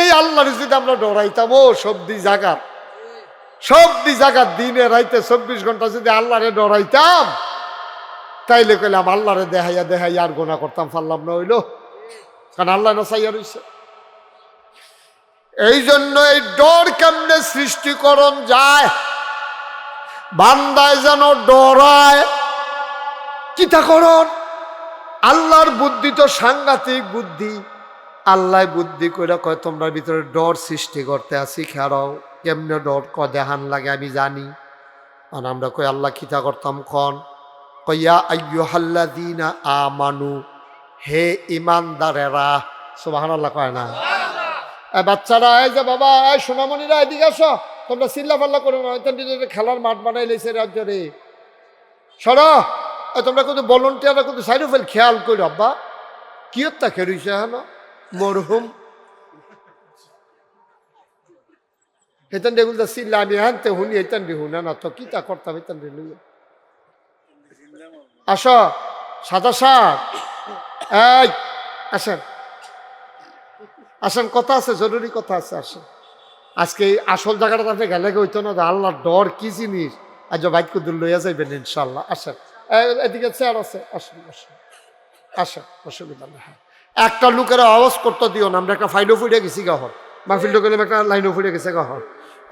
এই আল্লাহর যদি আমরা ডরাইতাম, ও সবদি জাগাত দিনে রাইতে 24 ঘন্টা যদি আল্লাহরে ডরাইতাম, তাইলে কইলাম আল্লাহরে দেখাইয়া দেখাইয়া আর গোনা করতাম পারলাম না, হইল। কারণ আল্লাহ না চাইয়া রইছে। এই জন্য এই ডর কেমনে সৃষ্টিকরণ যায়, বান্দায় যেন ডরায়। কিতাকরণ আল্লাহর বুদ্ধি তো সাংঘাতিক বুদ্ধি। আল্লাহ বুদ্ধি কইরা কয় তোমরা ভিতরে ডর সৃষ্টি করতে আসি, খেরাও কেমনে ডর দেখান লাগে আমি জানি। আর আমরা কই আল্লাহ কিতা করতাম খন, কইয়া আইয়ুহাল্লাযীনা আমানু, হে ইমানদারেরা। সুবহানাল্লাহ কয় না? বাচ্চারা, এই যে বাবা, এই সোনামণিরা এদিকে আসো, তোমরা চিল্লা পাল্লা করো না, খেলার মাঠ বানাই লেছে রাজ্যরে, সরো। তোমরা কিন্তু ভলেন্টিয়াররা কিন্তু সাইড ফেল খেয়াল করি, আব্বা কি হত্যা খেয়েছে হ্যাঁ মরহুম হেতান রেগুল চিল্লা, আমি হানতে শুনি হেতান রে শুনে না, তো কিতা করতাম হেতান রে লইয়া। আসো সাদা সার, এই আসেন আসেন, কথা আছে, জরুরি কথা আছে, আসেন। আজকে এই আসল জায়গাটা আপনি গেলে হইতো না, আল্লাহর ডর কি জিনিস, আজ বাইক দূর লইয়া যাইবেন ইনশাল্লাহ। আসেন, এদিকে চেয়ার আছে, আসেন আসেন আসেন, অসুবিধা নেই। হ্যাঁ, একটা লোকের আওয়াজ করতে দিও না, আমরা একটা ফাইলও ফুটে গেছি গাহর, মাহফিলটা করলে একটা লাইনও ফুটে গেছে গাহর।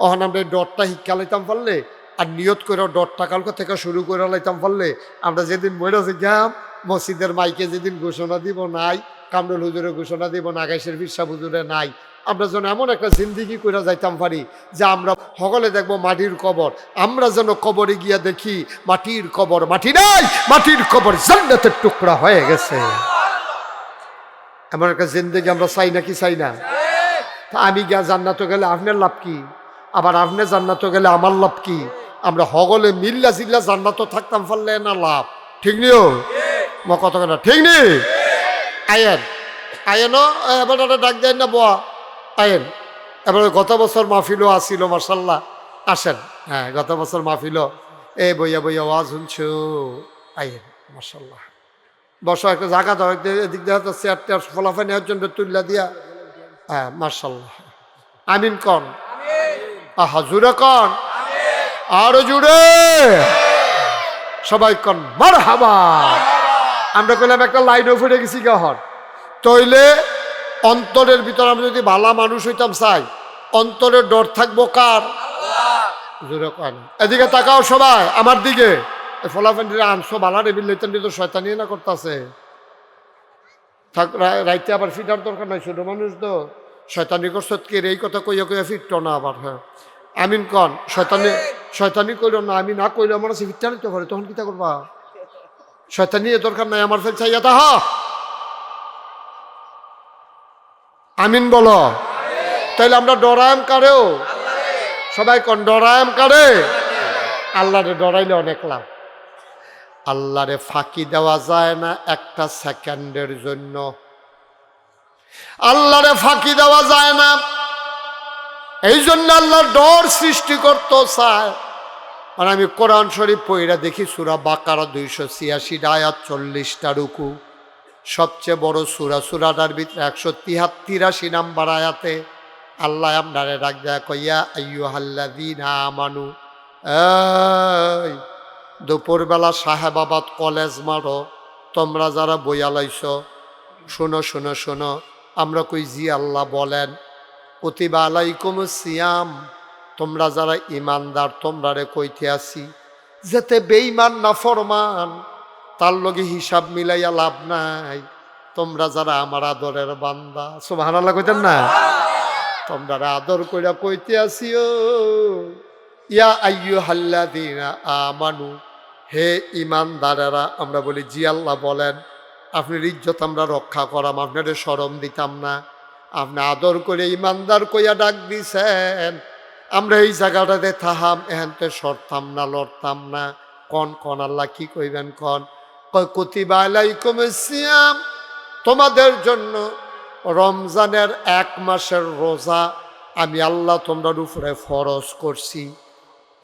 অহন আমরা ডরটা শিক্ষা লইতাম পারলে আর নিয়ত করে ডরটা কালকে থেকে শুরু করে লাইতাম পারলে আমরা যেদিন মরে যাম মসজিদের মাইকে যেদিন ঘোষণা দিব নাই, কামরুল হুজুরে ঘোষণা দিব না, গাইশের ফিরসা হুজুরে নাই, আমরা যেন এমন একটা জিন্দিগি করে যাইতাম পারি যে আমরা সকলে দেখবো মাটির কবর, আমরা যেন কবরে গিয়া দেখি মাটির কবর মাটি নাই, মাটির কবর জান্নাতের টুকরা হয়ে গেছে। এমন একটা জিন্দিগি আমরা চাই নাকি চাই না? তা আমি গিয়া জান্নাতে গেলে আপনার লাভ কি, আবার আপনি জান্নাতে গেলে আমার লাভ কি? আমরা সকলে মিল্লা জিল্লা জান্নাত থাকতাম পারলে না লাভ, ঠিক নিও মা কত কথা ঠিক নি? আয়েন আয়েনও এবার ডাক দেয় না বোয়া আয়েন। এবারে গত বছর মাহফিলও আসিল মার্শাল্লাহ, আসেন। হ্যাঁ গত বছর মাহফিলও এ বইয়া বইয়া ওয়াজ শুনছো, আয়েন মার্শাল্লাহ। বসো একটা জায়গা দাও, এদিক দিয়ে তো চেয়ার টেয়ার ফলাফল নেওয়ার জন্য তুল্লা দিয়া। হ্যাঁ মার্শাল্লাহ, আমিন কন, আহা জুড়ে কন, আরো জুড়ে সবাই কন মারহাবা। আমরা কইলাম একটা লাইনও ফুটে গেছি গহর তইলে অন্তরের ভিতর আমরা যদি ভালো মানুষ হইতাম চাই, অন্তরের ডর থাকবো কার? জোরে কন। এদিকে তাকাও সবাই আমার দিকে, ফলাফেন্ডিরা আনছো ভালা রেবিল লইতেন তো শয়তানি না করতেছে থাক, রাইতে আবার ফিটার দরকার নাই, ছোট মানুষ তো শয়তানি করছত কে এই কথা কইয়া কইয়া ফিরতো না আবার। হ্যাঁ আমিন কন। শয়তানি কইল না, আমি না কইলে আমার কাছে ফিরতে নিতে পারে, তখন কিতা করবা? শয়তানি দরকার নাই, আমার ফেল চাইয়া তা আমিন বলো। তাইলে আমরা ডরায়াম কারেও, সবাই কন ডরায়াম কারে? আল্লাহরে ডরাইলে অনেক লাভ। আল্লাহরে ফাঁকি দেওয়া যায় না একটা সেকেন্ডের জন্য, আল্লাহরে ফাঁকি দেওয়া যায় না। এই জন্য আল্লাহ ডর সৃষ্টি করতে চায়। আর আমি কোরআন শরীফ পড়া দেখি সূরা বাকারা 286 আয়াত 40টা রুকু, সবচেয়ে বড় সূরা, সূরাটার ভিতরে 183 নাম্বার আয়াতে আল্লাহ আপনারে ডাক দেয়া কইয়া আইয়ুহাল্লাযীনা আমানু, এই দুপুরবেলা সাহেবাবাদ কলেজ মারো তোমরা যারা বইয়া লাইছ, শোনো শোনো শোনো, আমরা কই জি আল্লাহ বলেন, কুতিবা আলাইকুমুস সিয়াম, তোমরা যারা ইমানদার তোমরা রে কইতে আসি, যেতে বেঈমান না ফরমান তার লগে হিসাব মিলাইয়া লাভ নাই। তোমরা যারা আমার আদরের বান্দা, সুবহানাল্লাহ কইতেন না? তোমরা আদর কইরা কইতে আসিও ইয়া আইয়ুহাল্লাযীনা আমানু, হে ইমানদারেরা। আমরা বলি জি আল্লাহ বলেন, আপনার ইজ্জত আমরা রক্ষা করাম, আপনাদের শরম দিতাম না, আপনি আদর করে ইমানদার কইয়া ডাক দিছেন, আমরা এই জায়গাটাতে থাহাম, এখানতে সরতাম না, লড়তাম না। কন কন আল্লাহ কি কইবেন কন? কুতিবা আলাইকুমুস সিয়াম, তোমাদের জন্য রমজানের 1 মাসের রোজা আমি আল্লাহ তোমরার উপরে ফরজ করছি।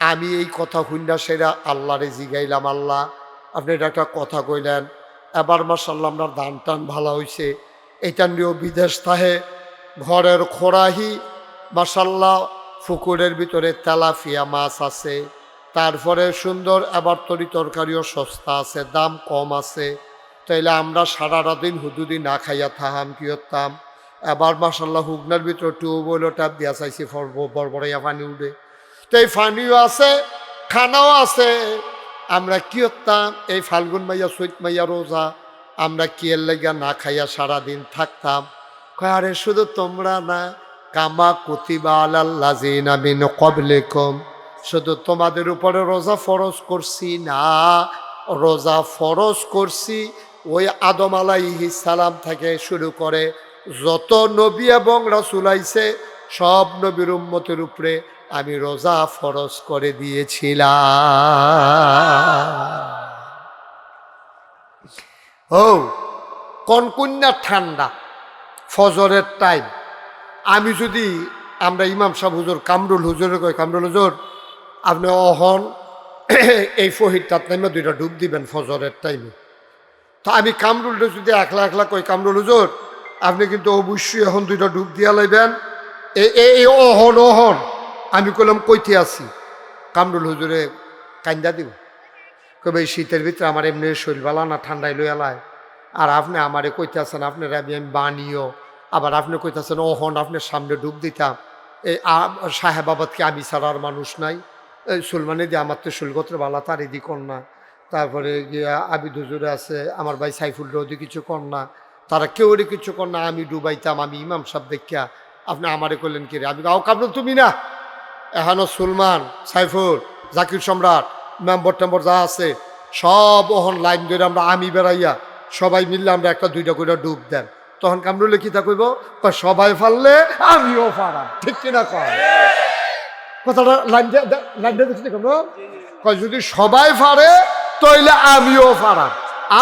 আমি এই কথা শুননা সেরা আল্লাহরে জিগাইলাম, আল্লাহ আপনি এটা একটা কথা কইলেন, এবার মাশাআল্লাহ আমরা ধান টান ভালো হয়েছে, এইটা নিয়েও বিদেশ থাহে, ঘরের খোরাহি মাশাআল্লাহ, পুকুরের ভিতরে তেলাপিয়া মাছ আছে, তারপরে সুন্দর এবার তরি তরকারিও সস্তা আছে, দাম কম আছে। তাইলে আমরা সারাটা দিন হুদুদি না খাইয়া থাহাম কি হতাম? এবার মাশাআল্লাহ হুগনার ভিতরে টিউবওয়েল ট্যাপ দিয়া চাইছি, বড়বড়াইয়া পানি উঠে, তো এই পানিও আছে খানাও আছে। আমরা কি হতাম? এই ফাল্গুন মাইয়া চৈত মাইয়া রোজা আমরা কি এর লেগা না খাইয়া সারাদিন থাকতাম। আরে শুধু তোমরা না, কামা কুতিবা আলাল্লাযিনা মিন ক্বাবলিকুম, শুধু তোমাদের উপরে রোজা ফরজ করছি না, রোজা ফরজ করছি ওই আদম আলাইহিস সালাম থেকে শুরু করে যত নবী এবং রাসূল আইছে সব নবীর উম্মতের উপরে আমি রোজা ফরজ করে দিয়েছিলাম। ও কনকন্যা ঠান্ডা ফজরের টাইম, আমি যদি আমরা ইমাম সাহেব হুজুর কামরুল হুজুরে কই, কামরুল হুজুর আপনি অহন এই ফহিরটার টাইমে 2টা ডুব দিবেন ফজরের টাইমে। তো আমি কামরুলটা যদি একলা একলা কই, কামরুল হুজুর আপনি কিন্তু অবশ্যই এখন 2টা ডুব দিয়া লাইবেন, এই অহন অহন। আমি কইলাম কইতে আছি, কামরুল হুজুরে কান্দা দিব, কবে এই শীতের ভিতরে আমার এমনি শরীর বালা না, ঠান্ডায় লইয়া লাই, আর আপনি আমারে কইতে আছেন আপনার আমি বানিও, আবার আপনি কইতেছেন অহন আপনার সামনে ডুব দিতাম। এই সাহেবাবাদকে আমি ছাড়ার মানুষ নাই, সুলমানি দিয়ে আমার তো শুলগত্র বালা তার এদি কন্যা, তারপরে গিয়া আবিদ হুজুরে আছে আমার ভাই সাইফুল রদি কিছু কন্যা, তারা কেউ কিছু কন্যা আমি ডুবাইতাম, আমি ইমাম সাহেব দেখিয়া আপনি আমারে করলেন কি রে, আমি গাও কাবল তুমি না, এখানো সুলমান সাইফুল জাকির সম্রাট মেম্বর টেম্বর যা আছে সব ওহন লাইন ধরে আমরা আমি বেড়াইয়া সবাই মিললে আমরা একটা দুইটা করে ডুব দেন, তখন কামরুলে কি তা কইব, সবাই ফাললে আমিও ফাড়া, ঠিক কিনা কয় কথাটা লাইনটা দেখছি কেন কয় যদি সবাই ফাড়ে তাইলে আমিও ফাড়াম,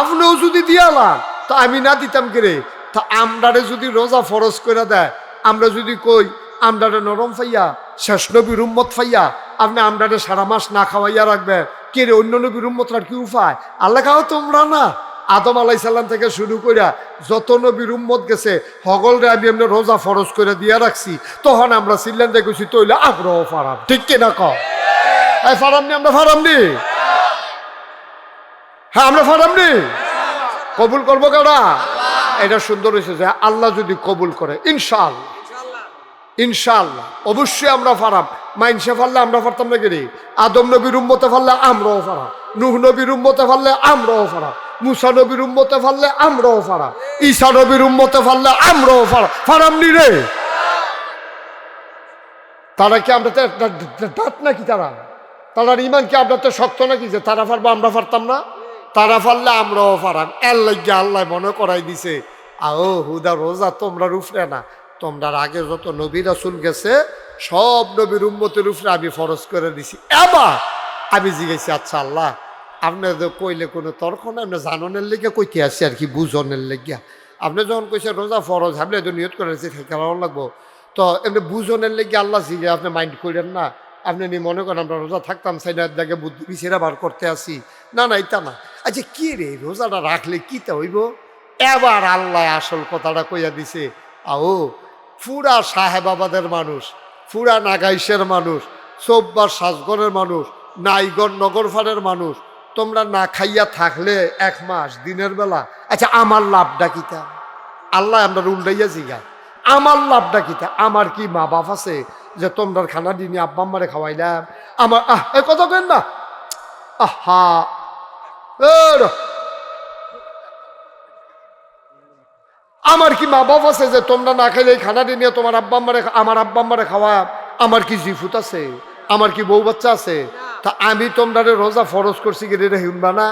আপনিও যদি দিয়ালাম তো আমি না দিতাম কেরে, তা আমরারে যদি রোজা ফরজ করে দেয়, আমরা যদি কই আমরারে নরম ফাইয়া শেষ নবীর উম্মত ফাইয়া আপনি আমরারে সারা মাস না খাওয়াইয়া রাখবেন, কে রে অন্য নবীর উম্মতরা কি উপায়, আল্লাহ খাও তোমরা না আদম আলাইসাল্লাম থেকে শুরু করিয়া যত নবীর উম্মত গেছে হগলরে আমি এমনি রোজা ফরজ করে দিয়া রাখছি, তখন আমরা সিল্লান দেখেছি তৈলে আগ্রহ ফারাম, ঠিক কিনা ক ফারামনি, আমরা ফারামনি, হ্যাঁ আমরা ফারামনি, কবুল করবো কেনা, এটা সুন্দর হয়েছে যে আল্লাহ যদি কবুল করে ইনশাআল্লাহ ইনশাআল্লাহ অবশ্যই আমরা ফারাম, মাইনসে ফারলে আমরা ফারতাম না কেরে, আদম নবীর উম্মতে ফারলে আমরাও ফারাম, নূহ নবীর উম্মতে ফারলে আমরাও ফারাম, মুসা নবীর উম্মতে ফারলে আমরাও ফারাম, ঈসা নবীর উম্মতে ফারলে আমরাও ফারাম, ফারামনি রে, তারা কি আমরা দাঁত নাকি, তারার ইমান কি আমরা তো শক্ত নাকি যে তারা ফারবো আমরা ফারতাম না, তারা ফারলে আমরাও ফারাম, এর লাগিয়া আল্লাহ মনে করাই দিছে আও হুদা রোজা তোমরা রুফরে না, তোমরা আগে যত নবী রাসূল গেছে সব নবীর উম্মতের উপরে আমি ফরজ করে দিছি, এবার আমি জিজ্ঞাসি আচ্ছা আল্লাহ আপনার কইলে কোনো তর্ক না, আপনি জাননের লেগে কইতে আসছি আর কি বুঝনের লেগিয়া, আপনি যখন কইছে রোজা ফরজ আপনি তো নিয়ত করেছি কেমন লাগবো, তো এমনি বুঝনের লেগে আল্লাহ জিজ্ঞাসা আপনি মাইন্ড করেন না, আপনি নি মনে করেন আমরা রোজা থাকতাম সাইডার দেখে বুদ্ধি বিছেরা বার করতে আসি, না না এটা না, আচ্ছা কি রে রোজাটা রাখলে কিতা হইব, এবার আল্লাহ আসল কথাটা কইয়া দিছে, আও পুরা সাহেবাবাদের মানুষ, পুরা নাগাইশের মানুষ, চৌব্বার সাজগরের মানুষ, নাইগর নগরফারের মানুষ, তোমরা না খাইয়া থাকলে 1 মাস দিনের বেলা, আচ্ছা আমার লাভটা কিতা, আল্লাহ আমরা উল্টাইয়া জিগা আমার লাভটা কিতা, আমার কি মা বাপ আছে যে তোমরা খানা দিনে আব্বা আম্মারে খাওয়াইলাম, আমার এ কথা কেন না, আহা আমার কি মা বাপ আছে যে তোমরা না খাইলে এই খানাটি নিয়ে তোমার আব্বা আম্মারে আমার আব্বা আম্মারে খাওয়া, আমার কি জিফুত আছে, আমার কি বউ বাচ্চা আছে, তা আমি তোমরা রোজা ফরজ করছি কি রে শুনবা না,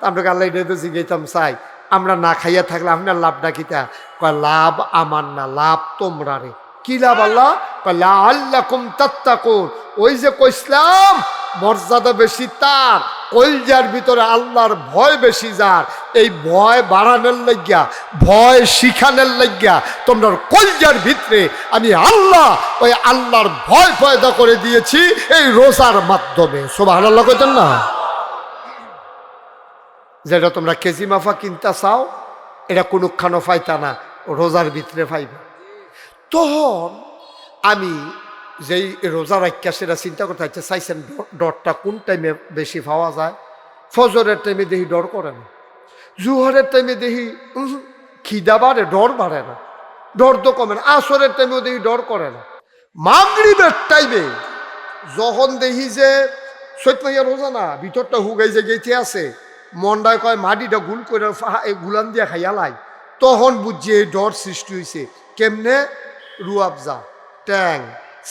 আমরা আল্লাহ এটা জিজ্ঞাইতাম চাই আমরা না খাইয়া থাকলে আপনার লাভটা কিতা, কয় লাভ আমার না লাভ তোমরা রে, কি লাভ আল্লাহ, কয় লাআল্লাকুম তাত্তাকুন, ওই যে কইসলাম মর্যাদা বেশি তার কলজার ভিতরে আল্লাহর ভয় বেশি যার, এই ভয় বাড়ানোর লাগিয়া ভয় শিখানোর লাগিয়া তোমরা কলজার ভিতরে আমি আল্লাহ ওই আল্লাহর ভয় পয়দা করে দিয়েছি এই রোজার মাধ্যমে, সুবহানাল্লাহ কইতেন না, যেটা তোমরা কেজি মাফা কিনতে চাও এটা কোনখানো পাইতা না, রোজার ভিতরে পাইবে, তখন আমি যেই রোজা রাখা সেটা চিন্তা করতে হচ্ছে চাইছেন ডরটা কোন টাইমে বেশি পাওয়া যায়, ফজরের টাইমে দেখি ডর করে না, জুহরের টাইমে দেখি খিদা বাড়ে ডর বাড়ে না, ডর তো কমে না, আসরের টাইমেও দেখি ডর করে না, মাগরিবের টাইমে যখন দেখি যে চৈত মাইয়া রোজা না ভিতরটা হুগাই যে গেছে আছে, মন্ডায় কয় মাটিটা গুল করে গুলান দিয়া খাইয়ালাই, তখন বুঝছি এই ডর সৃষ্টি হয়েছে, কেমনে রুয়াবজা ট্যাং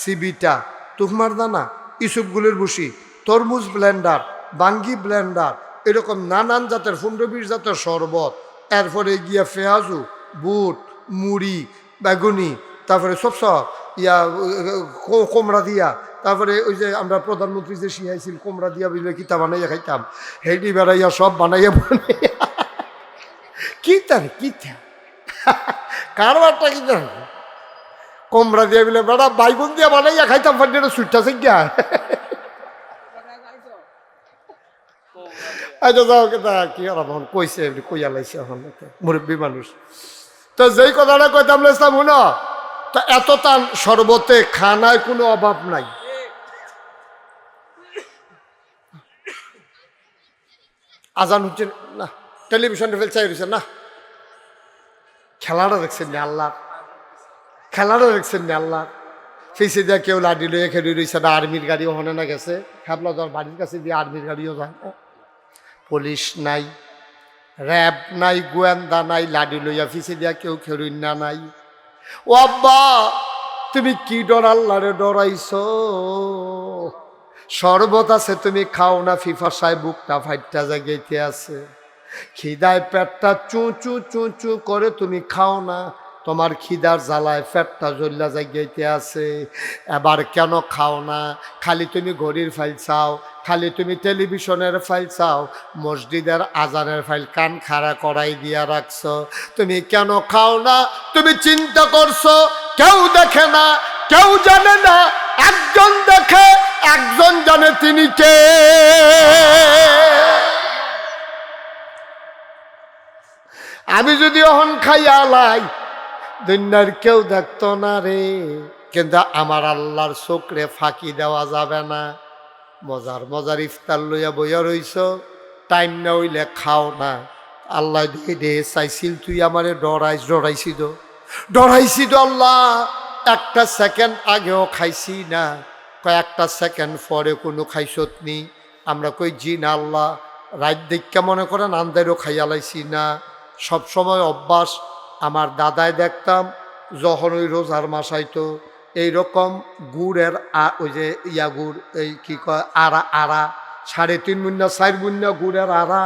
সিবিটা তুকমার দানা ইসুপগুলের বসি তরমুজ ব্লেন্ডার বাঙ্গি ব্লেন্ডার এরকম নানান জাতের 15-20 জাতের শরবত, এরপরে গিয়া পেঁয়াজু বুট মুড়ি বেগুনি, তারপরে সব কোমরা দিয়া, তারপরে ওই যে আমরা প্রধানমন্ত্রী যে শিখাইছিল কোমরা দিয়া বুঝলে কিতা বানাইয়া খাইতাম, হেডি বেড়াইয়া সব বানাইয়া বানাইয়া কিতা রে কিতা কারবারটা কিতা কোমরা দিয়া বলে বেড়া বাইগুন দিয়া বানাইয়া খাইতাম, ফান্ডিটা সুইটটা শিখা আচ্ছা যাও কেতা কি আর এখন কইছে কইয়া লাইছে এখন মুরব্বী মানুষ, তো যেই কথাটা কইতাম লাইতাম শুনো, তা এত তার শরবতে খানায় কোনো অভাব নাই, আজান হচ্ছে না, টেলিভিশনে ফেলছে রয়েছে না, খেলাটা দেখছেন না আল্লাহ, খেলাটা দেখছেন না আল্লাহ, ফিসে দিয়ে কেউ লাডি লইয়া খেলে রয়েছে না, আর্মির গাড়িও হনে না গেছে, খাবলা দেওয়ার বাড়ির কাছে দিয়ে আর্মির গাড়িও যায় না, পুলিশ নাই, র্যাব নাই, গোয়েন্দা নাই, লাডি লইয়া ফিসে দিয়া কেউ খেলুন না নাই। ও আব্বা, তুমি কি ডর আল্লাহরে ডরাইছ? শরবত আছে তুমি খাও না, ফিফাসায় বুকটা ফাইটটা জাগাইতে আছে, খিদায় পেটটা চু চু চু চু করে তুমি খাও না, তোমার খিদার জ্বালায় পেটটা জ্বল্লা জাগাইতে আছে, এবার কেন খাও না? খালি তুমি ঘড়ির ফাইল চাও, খালি তুমি টেলিভিশনের ফাইল চাও, মসজিদের আজানের ফাইল কান খাড়া করাই দিয়া রাখছো, তুমি কেন খাও না? তুমি চিন্তা করছো কেউ দেখে না, কেউ জানে না, একজন দেখে, একজন জানে, তিনি কে? আমি যদি অহন খাইয়া লাই, দুনিয়ার কেউ দেখতো না রে, কিন্তু আমার আল্লাহর চোখরে ফাঁকি দেওয়া যাবে না। মজার মজার ইফতার লইয়া বইয়া রইছ, টাইম না হইলে খাও না। আল্লাহ দিয়ে দে চাইছিল তুই আমারে ডরাইছি তো আল্লাহ, একটা সেকেন্ড আগেও খাইছি না, কয়েকটা সেকেন্ড পরে কোনো খাইছত নি। আমরা কই জি না আল্লাহ, রাত দেখা মনে করেন আন্দারও খাইয়া লাইছি না। সবসময় অভ্যাস, আমার দাদায় দেখতাম যখন ওই রোজার মাস আইতো এইরকম গুড়ের ওই যে গুড়, এই কি কয় আড়া 3.5 মুন্না 4 মুন্না গুড়ের আড়া,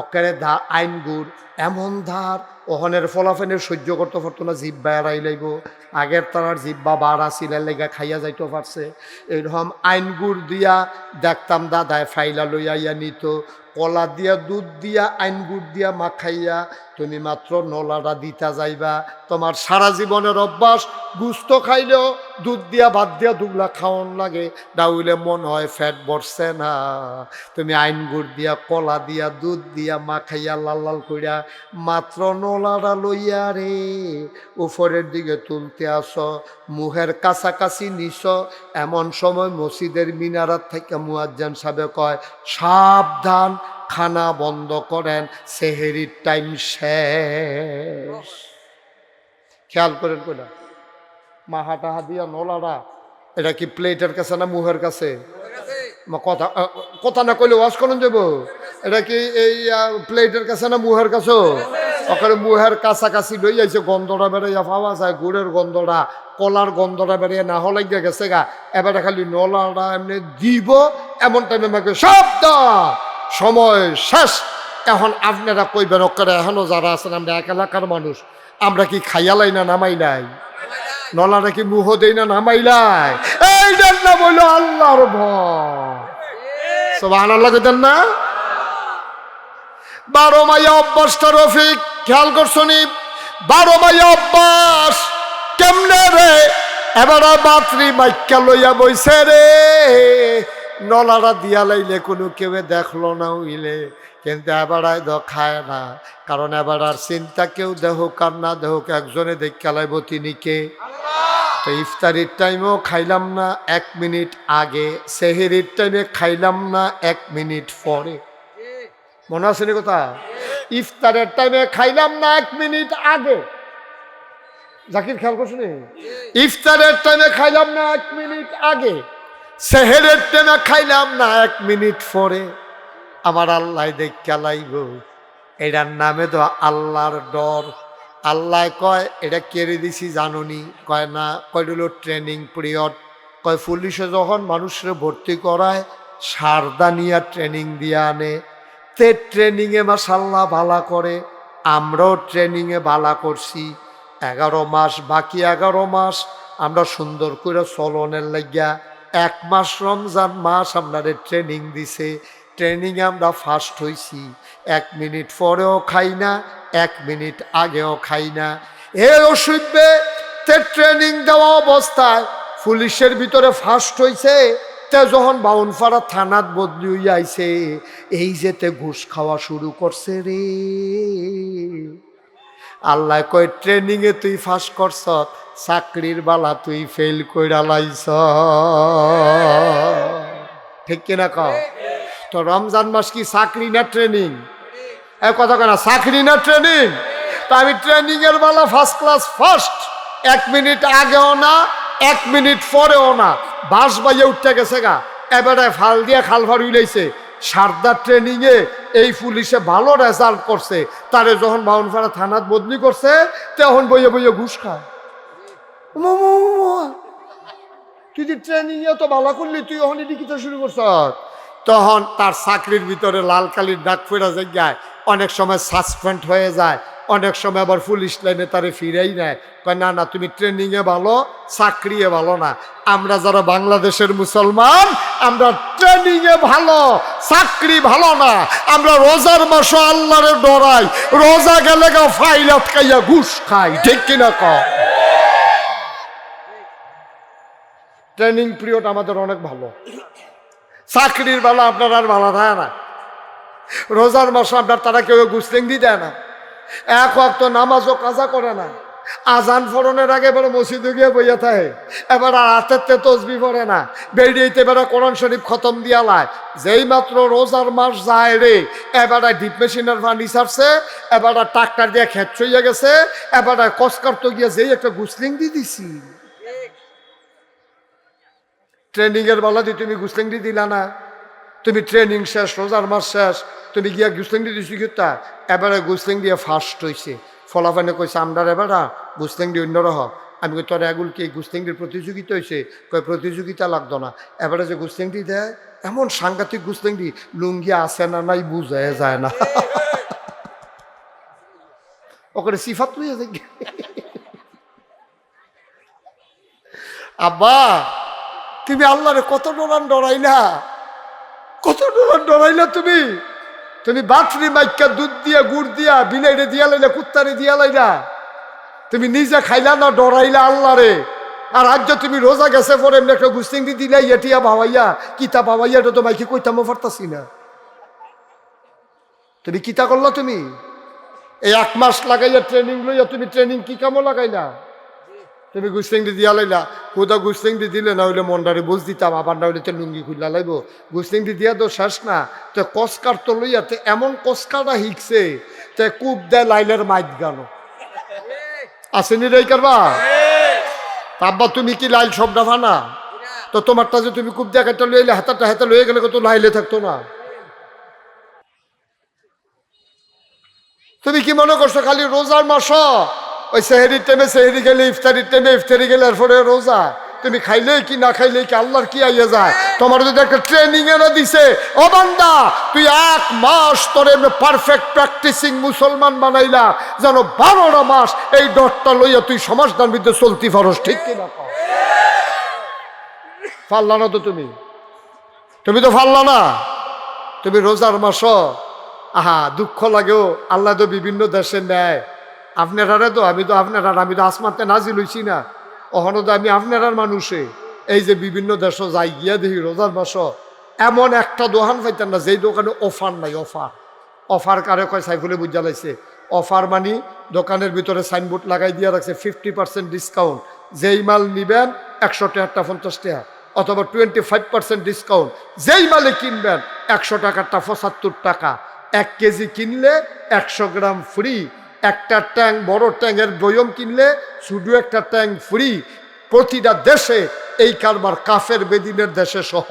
অকেরে আইন গুড়, এমন ধার ওখানের ফলাফেনের সহ্য করতে পারতো না, জিব্বা এড়াই লাইব। আগের তার জিব্বা বাড়া ছিলের লেগা খাইয়া যাইতে পারছে। এইরকম আইন গুড় দিয়া দেখতাম দাদায় ফাইলা লইয়া নিত, কলা দিয়া দুধ দিয়া আইন গুড় দিয়া মাখাইয়া তুমি মাত্র নলাটা দিতা যাইবা। তোমার সারা জীবনের অভ্যাস, গুস্ত খাইলেও দুধ দিয়া ভাত দিয়া দুগলা খাওয়ান লাগে, ডাউলে মন হয় ফ্যাট বসছে না। তুমি আইন গুড় দিয়া কলা দিয়া দুধ দিয়া মাখাইয়া লাল লাল কইরা মাত্র নলাটা লইয়া রে উপরের দিকে তুলতে আসো, মুহের কাছাকাছি নিস। এমন সময় মসজিদের মিনারাত থেকে মুয়াজ্জিন সাহেব কয়, সাবধান, খানা বন্ধ করেন, সেহেরির টাইম শেষ। খেয়াল করেন কোনা মাহা টাহা দিয়া নলারা, এটা কি প্লেটের কাছে না মুহের কাছে? কথা না কইলে ওয়াশ করুন যাবো, এটা কি এই প্লেটের কাছে না মুহের কাছে? ওখানে মুহের কাছাকাছি লই যাইছে, গন্ধটা বেড়াইয়া পাওয়া যায়, গুড়ের গন্ধটা, কলার গন্ধটা বেড়িয়ে না হলে গেছে গা। এবারে খালি নলাটা এমনি দিব, এমন টাইমে আমাকে শব্দ, সময় শেষ। এখন আপনারা কইবেন ওখানে এখনো যারা আছেন আমরা এক এলাকার মানুষ, আমরা কি খাইয়ালাই না নামাইলাই? নলাটা কি মুহ দেই না নামাইলাই? এইটার না বললো আল্লাহর ভয়। সুবহানাল্লাহ কইতেন না? 12 মাইয়া অভ্যাসটা রফিক খেয়াল করছনি? 12 মাইয়া অভ্যাস কেমনে রে? এবার বাতরি মাইকা লইয়া বইছে রে, নলাটা দিয়া লাইলে কোনো কেউ দেখলো না হইলে, কিন্তু এবার খায় না, কারণ এবার আর চিন্তা কেউ দেহক আর না দেহক একজনে দেখা লাইব, তিনি কে? তো ইফতারির টাইমেও খাইলাম না 1 মিনিট আগে, সেহেরির টাইমে খাইলাম না 1 মিনিট পরে। মনে আছে নি কথা? ইফতারের টাইমে খাইলাম না 1 মিনিট আগে, জাকির খেয়াল করছেন? ইফতারের টাইমে খাইলাম না 1 মিনিট আগে, সেহেরের টাইমে খাইলাম না 1 মিনিট পরে। আমার আল্লাহ দেখা লাইব, এটার নামে তো আল্লাহর ডর। আল্লাহ কয় এটা কেড়ে দিছি জানুনি? কয় না। কয় হলো ট্রেনিং পিরিয়ড। কয় পুলিশে যখন মানুষের ভর্তি করায় সারদানিয়া ট্রেনিং দিয়ে আনে, তে ট্রেনিংয়ে মাশাআল্লাহ ভালা করে, আমরাও ট্রেনিংয়ে ভালা করছি। 11 মাস, বাকি 11 মাস আমরা সুন্দর করে চলনের লাগিয়া 1 মাস রমজান মাস আপনাদের ট্রেনিং দিছে। ট্রেনিংয়ে আমরা ফার্স্ট হয়েছি, 1 মিনিট পরেও খাই না, 1 মিনিট আগেও খাই না। এই অসুবিধে তে ট্রেনিং দেওয়া অবস্থায় পুলিশের ভিতরে ফার্স্ট হয়েছে, তে যখন বাউনপাড়া থানাত বদলি হইয়া আইছে, এই যেতে ঘুষ খাওয়া শুরু করছে রে। আল্লাহ কয় ট্রেনিংয়ে তুই ফার্স্ট করছ, চাকরির বালা তুই ফেল কইরা লাইছ। ঠিক কিনা কও? তো রমজান মাস কি চাকরি না ট্রেনিং? এই কথা কেনা, চাকরি না ট্রেনিং? তো আমি ট্রেনিং এর বেলা ফার্স্ট ক্লাস ফার্স্ট, 1 মিনিট আগেও না 1 মিনিট পরেও না, বাস বাইয়ে উঠতে গেছে গা, এবারে ফাল দিয়ে খালভার উইলাইছে। সারদার ট্রেনিং এ এই পুলিশে ভালো রেজাল্ট করছে, তারে যখন বাউনপাড়া থানাত বদলি করছে তখন বইয়ে বইয়ে ঘুষ খায়। তুই যে ট্রেনিং এ তো ভালো করলি, তুই ওখানে লিখিত শুরু করছ। তখন তার চাকরির ভিতরে লাল কালির দাগ ফেরা যায়, অনেক সময় সাসপেন্ড হয়ে যায়, অনেক সময় আবার পুলিশ লাইনে তারে ফিরেই নেয়। কয় না না, তুমি ট্রেনিং এ ভালো, চাকরি এ ভালো না। আমরা যারা বাংলাদেশের মুসলমান, আমরা ট্রেনিং এ ভালো, চাকরি ভালো না। আমরা রোজার মাসে আল্লাহরে ডরাই, রোজা গেলে গা ফাইল আটকাইয়া ঘুষ খাই, ঠিক কিনা কও? ট্রেনিং পিরিয়ড আমাদের অনেক ভালো, চাকরির বেলা আপনার আর ভালো থাকে না। রোজার মাসে আপনার তারা কেউ গুসলেঙ্গি দেয় না, এক ওয়াক্ত নামাজও কাজা করে না, আজান ফোরনের আগে এবার মসজিদে গিয়ে বইয়া থাকে, এবার রাতের তসবি পড়ে না, বেরিয়েতে এবার কোরআন শরীফ খতম দিয়া লায়। যেই মাত্র রোজার মাস যায় রে, এবার ডিপ মেশিনের পানি ছাড়ছে, এবার ট্রাক্টর দিয়ে খেত চইয়া গেছে, এবার কসকার তো গিয়া যেই একটা গুসলিঙ্গি দিছি। ট্রেনিং এর বেলা দিয়ে তুমি গুসলিঙ্গি দিলা না, তুমি ট্রেনিং শেষ, রোজার মাস শেষ, তুমি গিয়া গুসলিঙ্গি দিছি কিতা, এবারে গুসলিং দিয়ে ফার্স্ট হয়েছে। ফলাফানে কইছে আমরা এবারা গুসলিঙ্গি অন্যরহ। আমি কই তোর এগুল কি গুসলিঙ্গির প্রতিযোগিতা হয়েছে? কয় প্রতিযোগিতা লাগতো না, এবারে যে গুসলিঙ্গি দেয় এমন সাংঘাতিক গুসলিঙ্গি, লুঙ্গি আছে না নাই বুঝা যায় না, ওখানে সিফাত লইয়া যাই। আব্বা তুমি আল্লাহরে কত ডরাইলা, কত ডরাইলা তুমি। তুমি বাছরি মাইকা দুধ দিয়া গুড় দিয়া বিনাইরে দিয়া লাইলা, কুত্তারে দিয়া লাইলা, তুমি নিজে খাইলা না, ডরাইলা আল্লাহরে। আর আজ তুমি রোজা গেছে পরে এমনি একটা গুস্তিংটি দিলা, এটিয়া ভাবাইয়া কিতা ভাবাইয়া, এটা তো মাইকে কইতামও পারতাছি না। তুমি কিতা করলা? তুমি এই 1 মাস লাগাইয়া ট্রেনিং লইয়া তুমি ট্রেনিং কি কামো লাগাইলা? তুমি গুস্তিংটি দিয়া লাইলা, কোথা গুস্তিংটি দিলে না হইলে মন্ডারে বুঝ দিতাম, আবার না হইলে তো লুঙ্গি খুললা লাইব। গুস্তিংটি দিয়া তো শেষ না, তো কসকার তো লইয়া তে এমন কসকাটা হিকছে, তে কূপ দেয় লাইলের মাইত গানো আসেনি রে কারবা। তাব্বা তুমি কি লাইল সব ডাফা না? তো তোমারটা যে তুমি কূপ দিয়ে কাটটা লইলে হাতাটা হাতে লয়ে গেলে তো লাইলে থাকতো না। তুমি কি মনে করছো খালি রোজার মাস, ওই সেহেরির টাইমে সেহেরি গেলে, ইফতারির টাইমে ইফতারি গেলে এরপরে রোজা, তুমি খাইলে কি না খাইলে কি আল্লাহর কি আইয়া যায়? তোমার যদি একটা ট্রেনিং এনে দিছে, ও বান্দা তুই 1 মাস তোরে পারফেক্ট প্র্যাকটিসিং মুসলমান বানাইলা, যেন 12টা মাস এই ডটটা লইয়া তুই সমাজদার মধ্যে চলতি পারস, ঠিক কিনা? পারলা না তো তুমি, তুমি তো পারলা না। তুমি রোজার মাস, আহা দুঃখ লাগেও, আল্লাহ তো বিভিন্ন দেশে নেয়। আপনারা তো আমি তো আসমানতে নাজিল হইছি না, ওখানে তো আমি আপনার মানুষে। এই যে বিভিন্ন দেশ যাই গিয়া দেখি রোজার মাস এমন একটা দোকান পাইতেন না যেই দোকানে অফার নাই। অফার কারে কয় সাইফুলে বুঝা লাইছে। অফার মানি দোকানের ভিতরে সাইনবোর্ড লাগাই দিয়ে রাখছে 50% ডিসকাউন্ট, যেই মাল নিবেন 100 টাকারটা 50 টাকা, অথবা 25% ডিসকাউন্ট, যেই মালে কিনবেন 100 টাকারটা 75 টাকা, 1 কেজি কিনলে 100 গ্রাম ফ্রি, একটা ট্যাঙ্ক বড় ট্যাঙ্কের বয়ম কিনলে শুধু একটা ট্যাঙ্ক ফ্রি। প্রতিটা দেশে এই কারবার, কাফের বেদিনের দেশে সহ।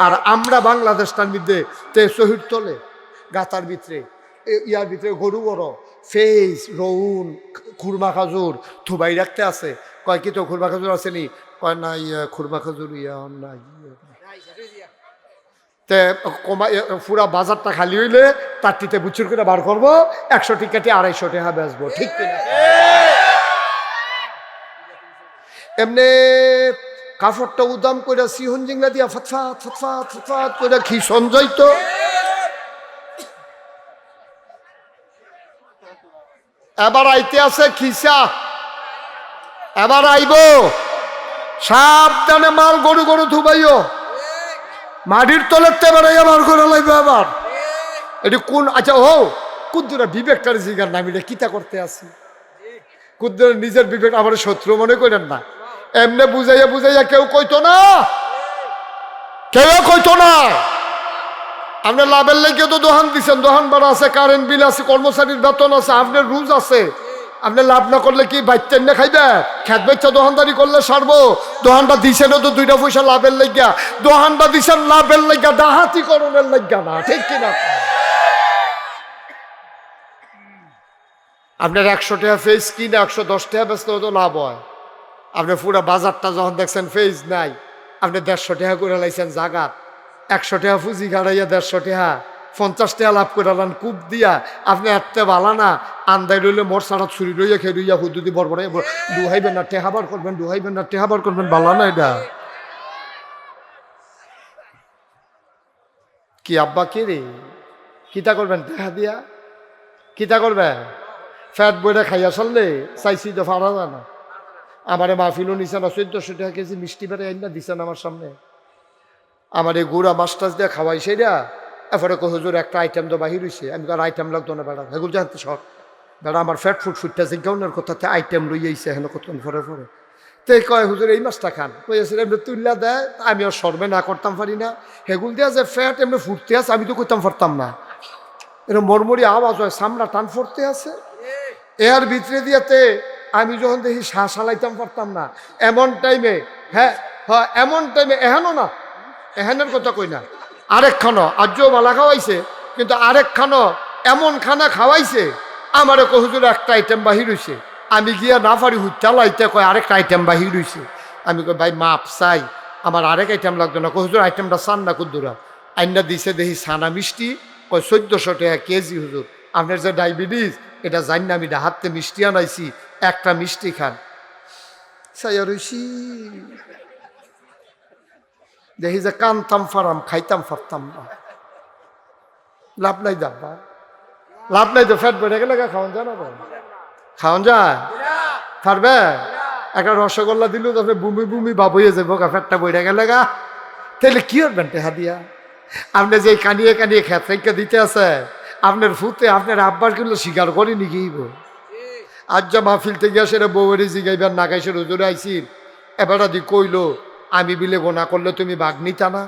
আর আমরা বাংলাদেশটার মধ্যে তে শহীদ তোলে গাতার ভিতরে, ইয়ার ভিতরে গরু বড় ফেস রৌন খুরমা খাজুর থুবাই রাখতে আছে। কয় কি তো খুরমা খাজুর আসেনি? কয় না, খুরমা খাজুর ইয়া না, পুরা বাজারটা খালি হইলে তার টিতে বুচুর করে বার করবো, 100 টিকাতে 250 টাকা বেচবো, ঠিক কিনা? এমনি কাপড়টা উদাম করে সিহন জিংলা দিয়া ফতফাত ফতফাত ফতফাত করে খিসন যাইতো। এবার আইতে আছে খিসা, এবার আইব, সাবধানে মাল গরু গরু ধুবাইও, মাটির তলের তেবারে আমার করে লাগবে। আবার এটি কোন, আচ্ছা ও কুদ্দুরা বিবেকটার জিগার নাম, এটা কিতা করতে আসি? কুদ্দুরা নিজের বিবেক আমার শত্রু মনে করেন না। এমনি বুঝাইয়া বুঝাইয়া কেউ কইতো না, কেউ কইতো না। আপনার লাভের লেগে তো দোহান দিচ্ছেন, দোহান ভাড়া আছে, কারেন্ট বিল আছে, কর্মচারীর বেতন আছে, আপনার রুজ আছে, আপনি লাভ না করলে কি বাইতেন না খাইবে? খেত বেচা দোকানদারি করলে সারবো? দোকানটা দিছেন তো 2টা পয়সা লাভের লাগিয়া, দোকানটা দিছেন লাভের লাগিয়া, ডাহাতি করণের লাগিয়া না, ঠিক কিনা? আপনার 100 টাকা ফেজ কিনে 110 টাকা বেচতে তো লাভ হয়। আপনি পুরো বাজারটা যখন দেখছেন ফেজ নাই, আপনি 150 টাকা করে লাইছেন জাগাত, 100 টাকা পুঁজি গাড়াইয়া 150 টাকা 50 টাকা লাভ করে আলান কূপ দিয়া। আপনি এতে বালা না আন্দাই রইলে মোর সারা ছুরি রইয়া খেয়ে রইয়া হুদুদি বড় বড় ডুহাইবেন না টেহাবার করবেন, ডুহাইবেন না টেহাবার করবেন, বালা না এটা। কি আব্বা কে রে, কিতা করবেন টেহা দিয়া? কিতা করবেন? ফ্যাট বইটা খাইয়া চললে চাইছি তো ফারা যায় না। আমারে মাহফিলও নিছেন 1400 টাকা কেজি মিষ্টি বেড়ে আইনা দিছেন আমার সামনে। আমার এই গুড়া মাছ টাছ দিয়ে খাওয়াই সেটা। এরপরে হুজুর একটা আইটেম তো বাহির হয়েছে। আমি আর আইটেম লাগতো না বেড়া, এগুলো জানতে সব বেড়া আমার ফ্যাট ফুড ফুটটা জিজ্ঞাউনের কথাতে আইটেম লইয়াইছে হেন কতক্ষণ পরে পরে। তো কয় হুজুর এই মাছটা খান, কইয়াছিল এমনি তুললা দেয়, আমি আর সর্বে না করতাম পারি না। হেগুল দিয়া যে ফ্যাট এমনি ফুটতে আছে আমি তো করতাম পারতাম না। এরকম মরমরি আওয়াজ হয়, সামরা টান ফুটতে আছে এর ভিতরে দিয়াতে আমি যখন দেখি শ্বাস চালাইতাম পারতাম না। এমন টাইমে হ্যাঁ হ্যাঁ এমন টাইমে এহেনও না, এহেনের কথা কই না, আরেক খানো আজও মালা খাওয়াইছে, কিন্তু আরেক খানো এমন খানা খাওয়াইছে আমারে কই হুজুর একটা আইটেম বাহির হইছে। আমি গিয়া না পারি হুইতালাইতে কয় আরেকটা আইটেম বাহির হইছে। আমি কই ভাই মাপ চাই, আমার আরেক আইটেম লাগতো না। কই হুজুর আইটেমটা চান না কুদ্দুরা আইনা দিছে দেখি ছানা মিষ্টি, কয় 1400 টাকা কেজি। হুজুর আপনার যে ডায়াবেটিস এটা জানি না, আমি হাতে মিষ্টি আনাইছি, একটা মিষ্টি খান। সাইয়া রইছি দেখি যে কানতাম ফারাম, খাইতাম পারতাম না। লাভ নাই দাব্বা, লাভ নাই তো। ফ্যাট বেড়ে গেলে খাওয়ান যায় না? খাওয়ান যায় পারবে? একটা রসগোল্লা দিল তারপরে বুমি বুমি ভাব হয়ে যাবো গা, ফ্যাটটা বেড়ে গেলে গা। তাহলে কি করবেন টেহা দিয়া? আপনি যে কানিয়ে কানিয়ে খেত রেখে দিতে আছে, আপনার ফুতে আপনার আব্বার গুলো স্বীকার করেনি গিয়েব। আজ যা মাহফিল থেকে আসে বউয়েরই জিগাইবার না গাইছে হুজুরে আইসি এবারটা দি কইলো আমি বিলে গোনা করলে তুমি বাঘ নিতা না।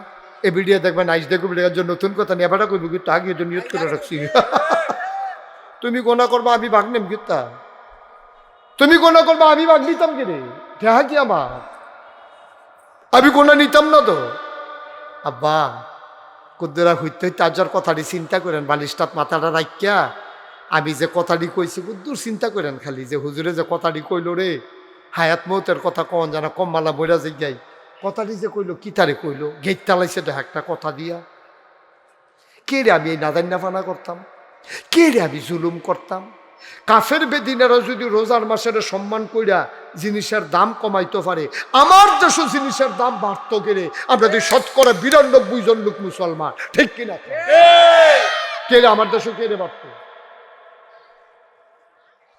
এ ভিডিও দেখবেন আইস দেখো ভিডিওর জন্য নতুন কথা নিয়ে এবারটা কইব কিন্তু আগে তো নিয়ত করে রাখছি তুমি গোনা করবা আমি বাঘ নেম কিতা, তুমি গোনা করবা আমি বাঘ নিতাম কি রে? দেহা কি আমার, আমি গোনা নিতাম না তো। আব্বা কুদ্দুরা হইতে হইতে আজার কথাটি চিন্তা করেন, বালিশটাত মাথাটা রাখিয়া আমি যে কথাটি কইছি কুদ্দুর চিন্তা করেন খালি, যে হুজুরে যে কথাটি কইল রে হায়াত মৌতের কথা কন জানা কম মালা বইরা যাই কথাটি যে কইলো কিতারে কইলো গেট তালাইছে তো একটা কথা দিয়া। কে রে আমি এই নাদান্না ফানা করতাম, কে রে আমি জুলুম করতাম। কাফের বেদিনেরা যদি রোজার মাসের সম্মান কইরা জিনিসের দাম কমাইতে পারে, আমার দেশ জিনিসের দাম বাড়তো গেলে আমরা যদি 92% জন লোক মুসলমান, ঠিক কিনা? কে রে আমার দেশে কে রে বাড়তো?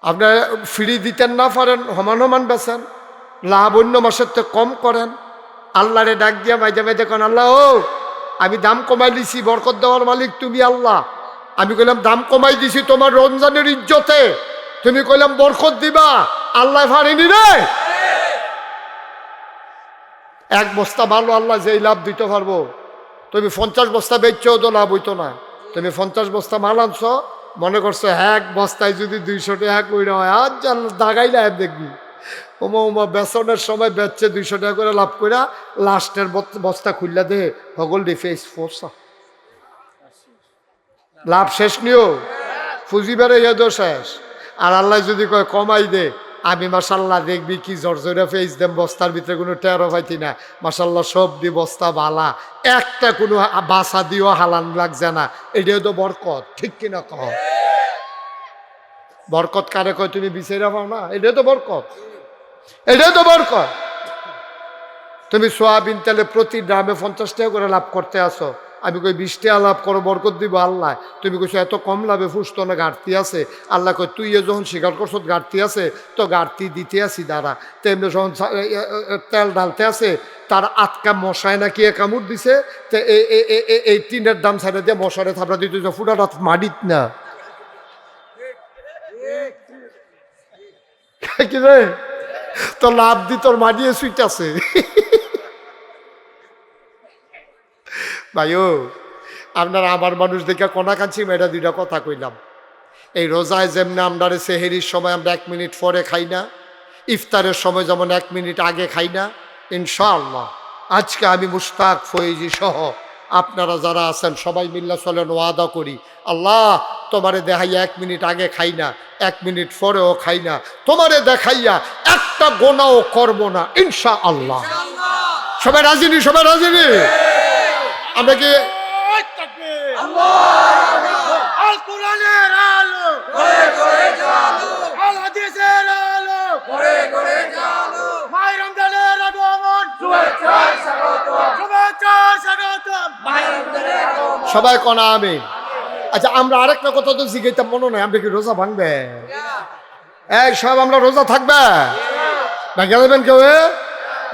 আপনার ফ্রি দিতেন না পারেন, সমান সমান বেছেন, লাভ অন্য মাসের তো কম করেন। আল্লাহরে ডাক দিয়া মাঝে মাঝে দেখুন আল্লাহ ও আমি দাম কমাই দিছি, বরকত দেওয়ার মালিক তুমি আল্লাহ। আমি কইলাম দাম কমাই দিছি তোমার রমজানের ইজ্জতে, তুমি কইলাম বরকত দিবা, আল্লাহ পারেনি রে। এক বস্তা ভালো আল্লাহ যেই লাভ দিতে পারবো, তুমি 50 বস্তা বেচছেও তো লাভ হইতো না। তুমি 50 বস্তা মাল আনছ, মনে করছো এক বস্তায় যদি 200 টাকা কইরা হয়, আজ দাগাই লাভ দেখবি ওমা ওমা বেচনের সময় বেচছে 200 টাকা করে লাভ কইরা, লাস্টের বস্তা খুললা দে হগল ডিফেস ফোসা লাভ শেষ নিও, পুঁজি বেড়ে তো শেষ। আর আল্লাহ যদি কয় কমাই দে, আমি মাসাল্লাহ দেখবি কি জর্জরা ফেস দেম, বস্তার ভিতরে কোনো টেরো পাইতি না, মাসাল্লাহ সব দি বস্তা বালা, একটা কোনো বাসা দিও হালান লাগছে না। এটাও তো বরকত, ঠিক কিনা কহ? বরকত কারে কয় তুমি বিচাইরা পাও না? এটাও তো বরকত, এটাও তো বরকত। তুমি সোয়াবিন তেলে প্রতি গ্রামে 50 টাকা করে লাভ করতে আসো, আমি কই 20 টাকা লাভ করো, বরকত দিব আল্লাহ। তুমি কইছো এত কম লাভে ফুসতো না, ঘাটতি আছে। আল্লাহ কই তুই যখন স্বীকার করছো ঘাটতি আছে, তো ঘাটতি দিতে আসি দাঁড়া। তেমনি যখন তেল ঢালতে আছে, তার আটকা মশায় নাকি কামড় দিছে, তো এই টিনের দাম ছাড়া দিয়ে মশারে থাপড়া দিতে ফুটাটা মাডিত না কি রে, তো লাভ দি তোর মাডিয়ে সুইট আছে ভাইও। আপনারা আমার মানুষ দেখে কোনা কাঞ্চি মেয়েটা 2টা কথা কইলাম। এই রোজায় যেমনি আমরা সেহেরির সময় আমরা 1 মিনিট পরে খাই না, ইফতারের সময় যেমন 1 মিনিট আগে খাই না, ইনশাআল্লাহ আজকে আমি মুশতাক ফয়েজি সহ আপনারা যারা আছেন সবাই মিল্লা চলেন, ওয়াদা করি আল্লাহ তোমারে দেখাইয়া 1 মিনিট আগে খাই না, 1 মিনিট পরেও খাই না, তোমারে দেখাইয়া একটা গোনাও করব না ইনশাআল্লাহ। সবাই রাজিনি? সবাই রাজিনি? আমরা কি আল কোরআনের আলো আল হাদিসের আলো মাই রমজানের আগমন শুভেচ্ছা স্বাগতম। সবাই কনা আমিন। আচ্ছা আমরা আরেকটা কথা তো জিজ্ঞাসা মনে নাই, আমরা কি রোজা ভাঙবে? এই সব আমরা রোজা থাকবে ভেঙে দেবেন কেউ?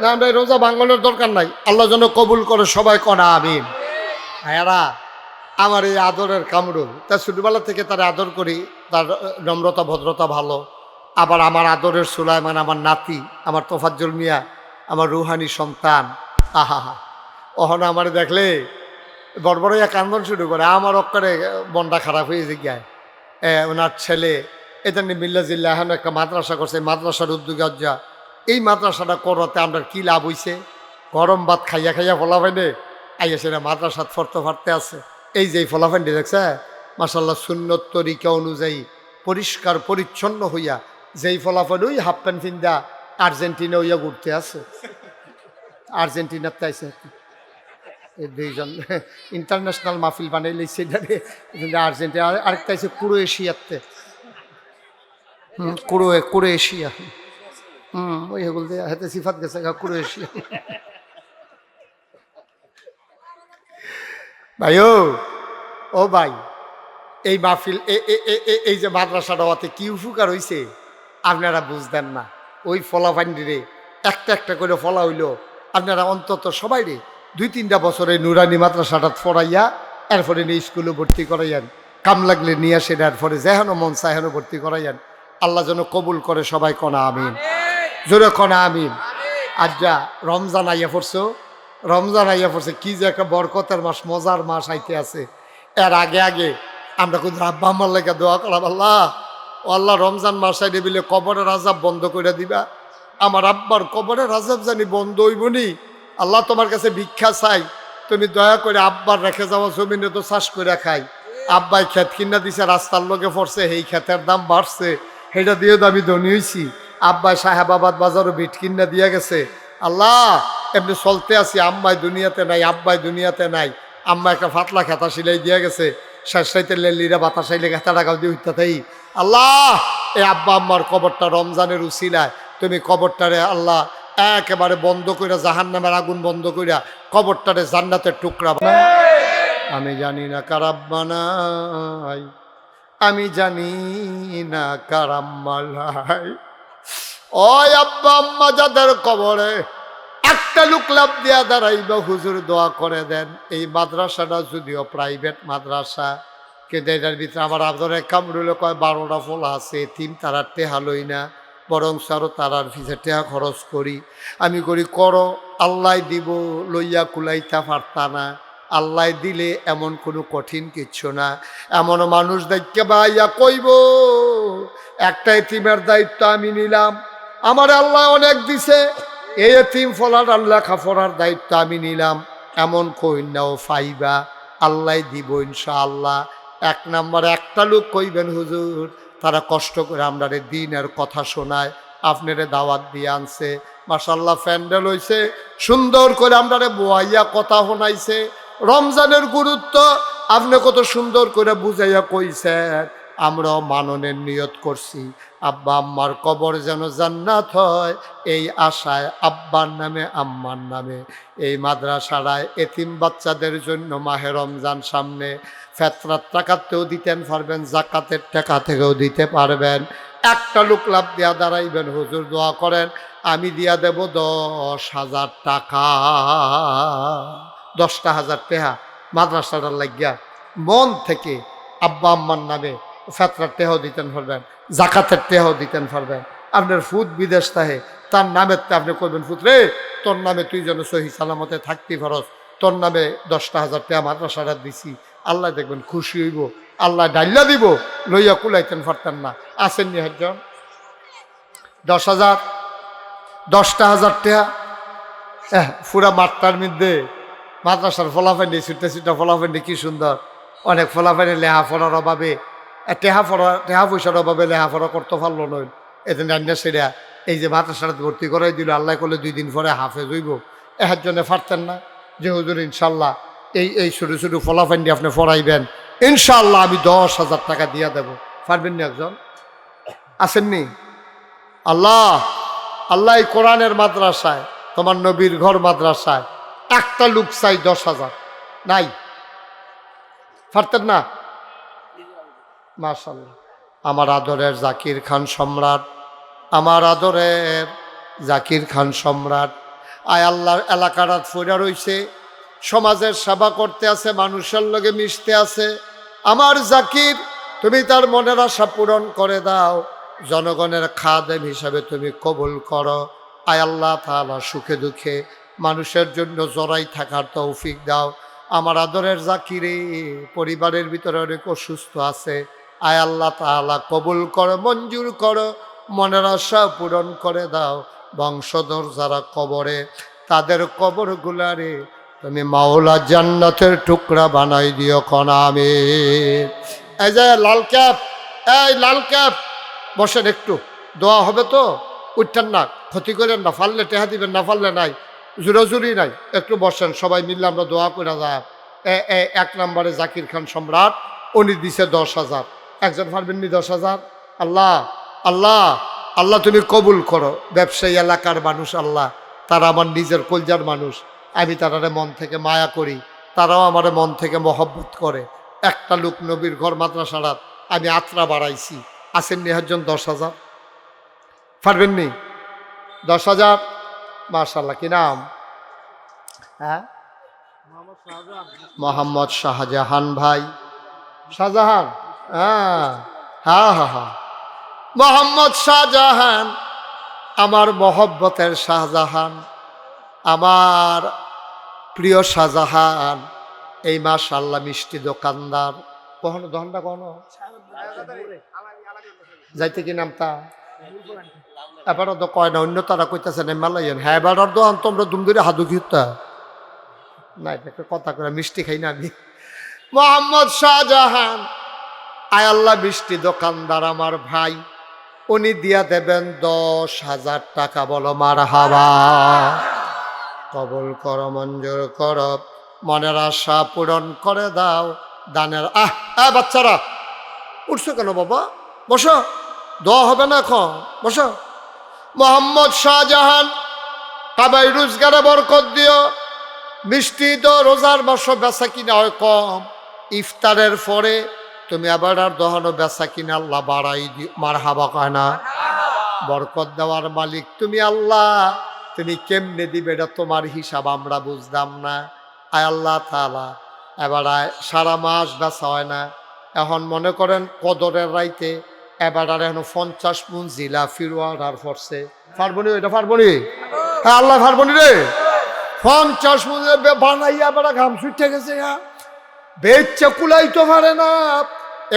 না, আমরা এই রোজা ভাঙানোর দরকার নাই, আল্লাহ যেন কবুল করে। সবাই কনা আমিন। ভাইয়ারা, আমার এই আদরের কামরুল, তার ছোটবেলা থেকে তার আদর করি, তার নম্রতা ভদ্রতা ভালো। আবার আমার আদরের সুলাইমান, আমার নাতি, আমার তোফাজ্জল মিয়া, আমার রুহানি সন্তান, আহা হা, ওখানে আমার দেখলে বড়বড়ইয়া কান্দন শুরু করে। আমার অক্ষরে মনটা খারাপ হয়ে যায়। ওনার ছেলে এটা নিয়ে মিল্লা জিল্লা এখন একটা মাদ্রাসা করছে, মাদ্রাসার উদ্যোগে যা এই মাদ্রাসাটা করতে আমরা কি লাভ হইছে? গরম ভাত খাইয়া খাইয়া ফলাফাইনে আইয়া সেটা মাদ্রাসাত ফরতে ফারতে আছে। এই যে ফলাফাইনটি দেখছে মাশাল্লাহ সুন্নত তরিকা অনুযায়ী পরিষ্কার পরিচ্ছন্ন হইয়া যেই ফলাফল ওই হাফ প্যান্ট ফিন্দা আর্জেন্টিনা হইয়া ঘুরতে আছে। আর্জেন্টিনাতে আইসে এই দুইজন ইন্টারন্যাশনাল মাহফিল বানাইলে সেটারে আর্জেন্টিনা, আরেকটা আছে ক্রোয়েশিয়াতে। ক্রোয়েশিয়া, ওই হেগুল দিয়ে হাতে সিফাত গেছে ক্রোয়েশিয়া। ভাই ও ভাই, এই মাহফিল এই যে মাদ্রাসাটা হতে কি উপকার হইছে আপনারা বুঝতেন না। ওই ফলাফান্ডিরে একটা একটা করে ফলা হইল, আপনারা অন্তত সবাই রে 2-3টা বছরে নুরানি মাদ্রাসাটা ফরাইয়া এরপরে নিয়ে স্কুলে ভর্তি করাইয়ান, কাম লাগলে নিয়ে আসেন, এরপরে যেহেনো মন চাহেনো ভর্তি করাইয়ান। আল্লাহ যেন কবুল করে। সবাই কনা আমিন, জোরে কনা আমিন। আজ যা রমজান আইয়া পড়ছো, রমজান আইয়া পড়ছে, কি যে একটা বরকতের মাস, মজার মাস আইতে আছে। এর আগে আগে আমরা কিন্তু আব্বা আমার লেগে দোয়া করলাম, আল্লাহ ও আল্লাহ রমজান মাস আইলে বিলে কবরের আজাব বন্ধ করে দিবা, আমার আব্বার কবরের আজাব জানি বন্ধ হইবনি। আল্লাহ তোমার কাছে ভিক্ষা চাই, তুমি দয়া করে আব্বার রেখে যাওয়া জমিনে তো চাষ করে খাই। আব্বাই ক্ষেত কিনা দিছে, রাস্তার লোকে পড়ছে, এই ক্ষেতের দাম বাড়ছে, সেটা দিয়ে তো আমি ধনী হয়েছি। আব্বাই সাহেবাবাদ বাজারও বিট কিনা দিয়ে গেছে। আল্লাহ এমনি চলতে আছি, আম্মাই দুনিয়াতে নাই, আব্বাই দুনিয়াতে নাই। আম্মা একটা ফাতলা খেতা সিলাই দিয়ে গেছে, শেষ সাইতে লেলিরা বাতাসাইলে খেতা টাকাও দিয়ে উঠতে তাই। আল্লাহ এই আব্বা আম্মার কবরটা রমজানের উসিলায় তুমি কবরটারে আল্লাহ একেবারে বন্ধ কইরা, জাহান্নামের আগুন বন্ধ কইরা কবরটারে জান্নাতের টুকরা। আমি জানি না কার আব্বা নাই, আমি জানি না কার আম্মা নাই। ওই আব্বা আম্মা যাদের কবরে একটা লোক লাভ দিয়া দাঁড়াইবা, হুজুর দোয়া করে দেন। এই মাদ্রাসাটা যদিও প্রাইভেট মাদ্রাসা, কিন্তু এটার ভিতরে আমার আদরে কামরুলে কয় 12টা ফল আছে, তিন তারার টেহা লই না, বরং আরও তারার ফিসে টেহা খরচ করি। আমি করি করো, আল্লাহ দিব, লইয়া কুলাইতা পারতা না। আল্লাহ দিলে এমন কোনো কঠিন কিচ্ছু না। এমন মানুষ দেখতে ভাইয়া কইব একটা এতিমের দায়িত্ব আমি নিলাম, আমার আল্লাহ অনেক দিছে, এই এতিম ফলার আল্লাহ খাফরার দায়িত্ব আমি নিলাম, এমন কইনাও ফাইবা, আল্লাহ দিব ইনশাআল্লাহ। 1 নম্বরে একটা লোক কইবেন হুজুর তারা কষ্ট করে আমরা দিনের কথা শোনায়, আপনারে দাওয়াত দিয়ে আনছে, মাশাআল্লাহ প্যান্ডেল হইছে, সুন্দর করে আমরা বোয়াইয়া কথা শোনাইছে, রমজানের গুরুত্ব আপনি কত সুন্দর করে বুঝাইয়া কইছেন। আমরাও মাননের নিয়ত করছি, আব্বা আম্মার কবর যেন জান্নাত হয়, এই আশায় আব্বার নামে আম্মার নামে এই মাদ্রাসায় এতিম বাচ্চাদের জন্য মাহে রমজান সামনে, ফেতরার টাকাতেও দিতেন পারবেন, জাকাতের টাকা থেকেও দিতে পারবেন। একটা লোক লাভ দিয়া দাঁড়াইবেন, হুজুর দোয়া করেন, আমি দিয়া দেব 10,000 টাকা, 10,000 টাকা মাদ্রাসাটার লাগিয়া মন থেকে আব্বা আম্মার নামে ফেতরার টেহাও দিতেন পারবেন, জাকাতের টেহাও দিতেন পারবেন। আপনার ফুট বিদেশ তাহে তার নামের আপনি করবেন, ফুট রে তোর নামে তুই যেন সহি সালামতে থাকতি ফরস, তোর নামে 10,000 টাকা মাদ্রাসাটা দিছি, আল্লাহ দেখবেন খুশি হইব, আল্লাহ ডাইল্লা দিব, লইয়া কুলাইতেন পারতেন না। আসেননি একজন 10,000 10,000 টাকা পুরা মাঠটার মধ্যে মাদ্রাসার ফলাফান্ডি ছুটে ছুটে ফলাফান্ডি কি সুন্দর, অনেক ফলাফান্ডি লেহাফড়ার অভাবে টেহা পয়সার অভাবে লেহাফড়া করতে পারলো নয়, এতে রান্না সেরা এই যে মাদ্রাসাটা ভর্তি করাই দিল, আল্লাহ করলে 2 দিন পরে হাফেজ হইব, এর জন্য পারতেন না যে হুজুর ইনশাল্লাহ এই ছোটো ছোটো ফলাফান্ডি আপনি পড়াইবেন, ইনশাল্লাহ আমি 10,000 টাকা দিয়া দেব, পারবেন না একজন? আসেননি? আল্লাহ আল্লাহ এই কোরআনের মাদ্রাসায়, তোমার নবীর ঘর মাদ্রাসায় একটা লোক চাই 10,000, নাই? পারতেন না? মাশাআল্লাহ। আমার আদরের জাকির খান সম্রাট, আমার আদরের জাকির খান সম্রাট, আয় আল্লাহর এলাকাটা ফইরা রইছে, সমাজের সেবা করতে আছে, মানুষের লগে মিশতে আছে। আমার জাকির, তুমি তার মনের আশা পূরণ করে দাও, জনগণের খাদেম হিসাবে তুমি কবুল করো। আয় আল্লাহ তাআলা সুখে দুঃখে মানুষের জন্য জড়াই থাকার তৌফিক দাও। আমার আদরের জাকিরে পরিবারের ভিতরে অনেক অসুস্থ আছে, আয় আল্লাহ তাআলা কবুল করো, মঞ্জুর করো, মনের আশা পূরণ করে দাও। বংশধর যারা কবরে, তাদের কবরগুলারে তুমি মাওলা জান্নাতের টুকরা বানাই দিও কনা আমিন। এই যে লাল ক্যাপ, এই লাল ক্যাপ, বসেন, একটু দোয়া হবে তো, উঠতেন না, ক্ষতি করেন না, ফাললে টেহা দিবেন না, ফাললে নাই, জুরাজুরি নাই, একটু বসেন, সবাই মিললে আমরা দোয়া করে যায়। 1 নম্বরে জাকির খান সম্রাট, উনি দিছে 10,000, একজন পারবেন নি 10,000? আল্লাহ আল্লাহ আল্লাহ তুমি কবুল করো। ব্যবসায়ী এলাকার মানুষ আল্লাহ, তারা আমার নিজের কলজার মানুষ, আমি তারারে মন থেকে মায়া করি, তারাও আমার মন থেকে মহব্বত করে। একটা লোক নবীর ঘর মাদ্রাসারাত আমি আত্রা বাড়াইছি, আসেননি একজন 10,000? পারবেন নি 10,000? মাশাআল্লাহ। কি নাম? হ্যাঁ, মোহাম্মদ শাহজাহান ভাই। শাহজাহান? হ্যাঁ হ্যাঁ হ্যাঁ হ্যাঁ, মোহাম্মদ শাহজাহান, আমার মহব্বতের শাহজাহান, আমার প্রিয় শাহজাহান। এই মাশাআল্লাহ মিষ্টি দোকানদার, কখনো দহনটা কখনো যাইতে কি নামতা এবারও তো কয় না, অন্য তারা কইতেছে না মালাইয়েন, হ্যাঁ এবার দোকান তোমরা দুমদুরে হাদু ঘিরতা না, একটা কথা করে মিষ্টি খাই না আমি। মোহাম্মদ শাহজাহান, আয় আল্লাহ মিষ্টি দোকানদার আমার ভাই, উনি দিয়া দেবেন 10,000 টাকা। বলো মারহাবা। কবুল করো, মঞ্জুর করো, মনের আশা পূরণ করে দাও। দানের বাচ্চারা উঠছো কেন বাবা? বসো, দোয়া হবে না এখন, বসো। মোহাম্মদ শাহজাহান, কাবাই রোজগারে বরকত দিও। মিষ্টি তো রোজার মাস বেচা কিনা হয় কম, ইফতারের পরে তুমি আবার আর দহনো বেচা কিনা আল্লাহ বাড়াই দিও। মারহাবা কয় না? বরকত দেওয়ার মালিক তুমি আল্লাহ, তুমি কেমনে দিবে এটা তোমার হিসাব আমরা বুঝলাম না। আয় আল্লাহ তাআলা, এবার সারা মাস বেচা হয় না, এখন মনে করেন কদরের রাইতে এবার আর এখন 50 মণ জিলা ফিরোয়ার পড়ছে, পারবনি? এটা পারবনি? হ্যাঁ আল্লাহ পারবনি রে। 50 মণ বানাইয়া এবার ঘাম ছুটে গেছে, বেচে কুলাইতে পারে না,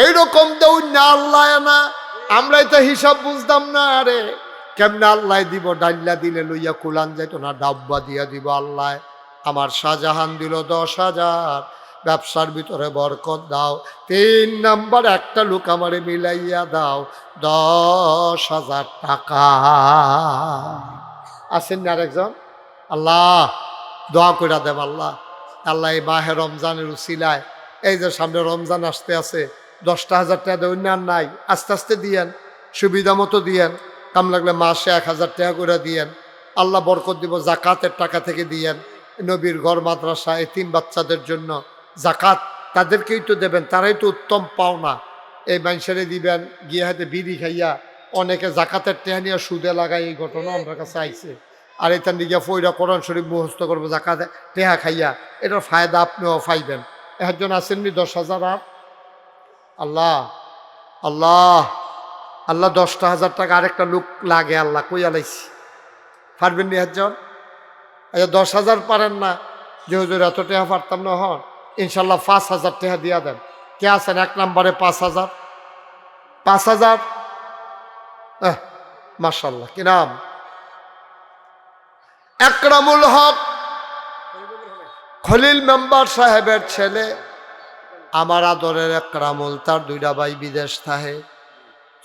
এইরকম দেউ না আল্লাহ না, আমরাই তো হিসাব বুঝতাম না। আরে কেমনে আল্লাহ দিব? ডাল্লা দিলে লইয়া কুলান যাইতো না, ডাব্বা দিয়া দিব আল্লাহ। আমার শাহজাহান দিল 10,000, ব্যবসার ভিতরে বরকত দাও। 3 নাম্বার একটা লোক আমারে মিলাইয়া দাও 10,000 টাকা। আসেন না আরেকজন? আল্লাহ দোয়া করে দেব আল্লাহ, আল্লাহ এই মাহে রমজানের উসিলায়, এই যে সামনে রমজান আসতে আছে, 10,000 টাকা দেবেন না, নাই আস্তে আস্তে দিয়েন, সুবিধা মতো দিয়েন, কাম লাগলে মাসে 1,000 টাকা করে দিয়েন, আল্লাহ বরকত দিব। জাকাতের টাকা থেকে দিয়েন, নবীর ঘর মাদ্রাসা এতিম বাচ্চাদের জন্য জাকাত তাদেরকেই তো দেবেন, তারাই তো উত্তম পাওনা। এই মানুষেরে দিবেন, গিয়ে হাতে বিড়ি খাইয়া অনেকে জাকাতের টেহা নিয়ে সুদে লাগাই, এই ঘটনা আমার কাছে আইছে। আর এটার দিকে ফইরা কোরআন শরীফ মুখস্থ করবো জাকাতে টেহা খাইয়া, এটার ফায়দা আপনিও পাইবেন। একজন আসেননি 10,000? আর আল্লাহ আল্লাহ আল্লাহ 10,000 টাকা আরেকটা লোক লাগে, আল্লাহ কই আলাইছি, পারবেন নি একজন? 10,000 পারেন না যে হুজুর এত টাকা পারতাম না, হন ইনশাল্লাহ 5,000 টাকা দিয়া দেন, কে আছেন 1 নম্বরে? 5,000 5,000। মাশাআল্লাহ, কি নাম? আকরামুল হক খলিল মেম্বার সাহেবের ছেলে, আমার আদরের একরামুল। তার 2টা ভাই বিদেশ থাকে,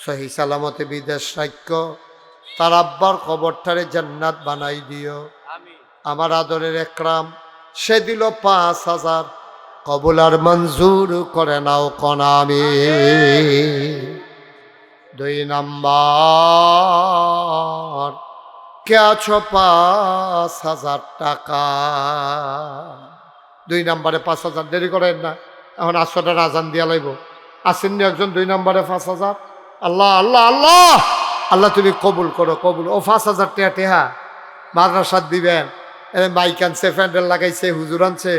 সহি সালামতে বিদেশ রাখ্য। তার আব্বার কবরটারে জান্নাত বানাই দিও। আমার আদরের একরাম, সে দিল 5,000। কবুল আর মঞ্জুর করে নাও কনামি। 2 নাম্বার, কে আছো? 5,000 টাকা। 2 নম্বরে 5,000। দেরি করেন না, এখন আসরটার আজান দিয়া লাইব। আসেননি একজন 2 নম্বরে 5,000? আল্লাহ আল্লাহ আল্লাহ আল্লাহ, তুমি কবুল করো, কবুল। ও 5,000 টাকা টেহা মাদ্রাসাত দিবেন। মাইক আনছে, প্যান্ডেল লাগাইছে, হুজুর আনছে,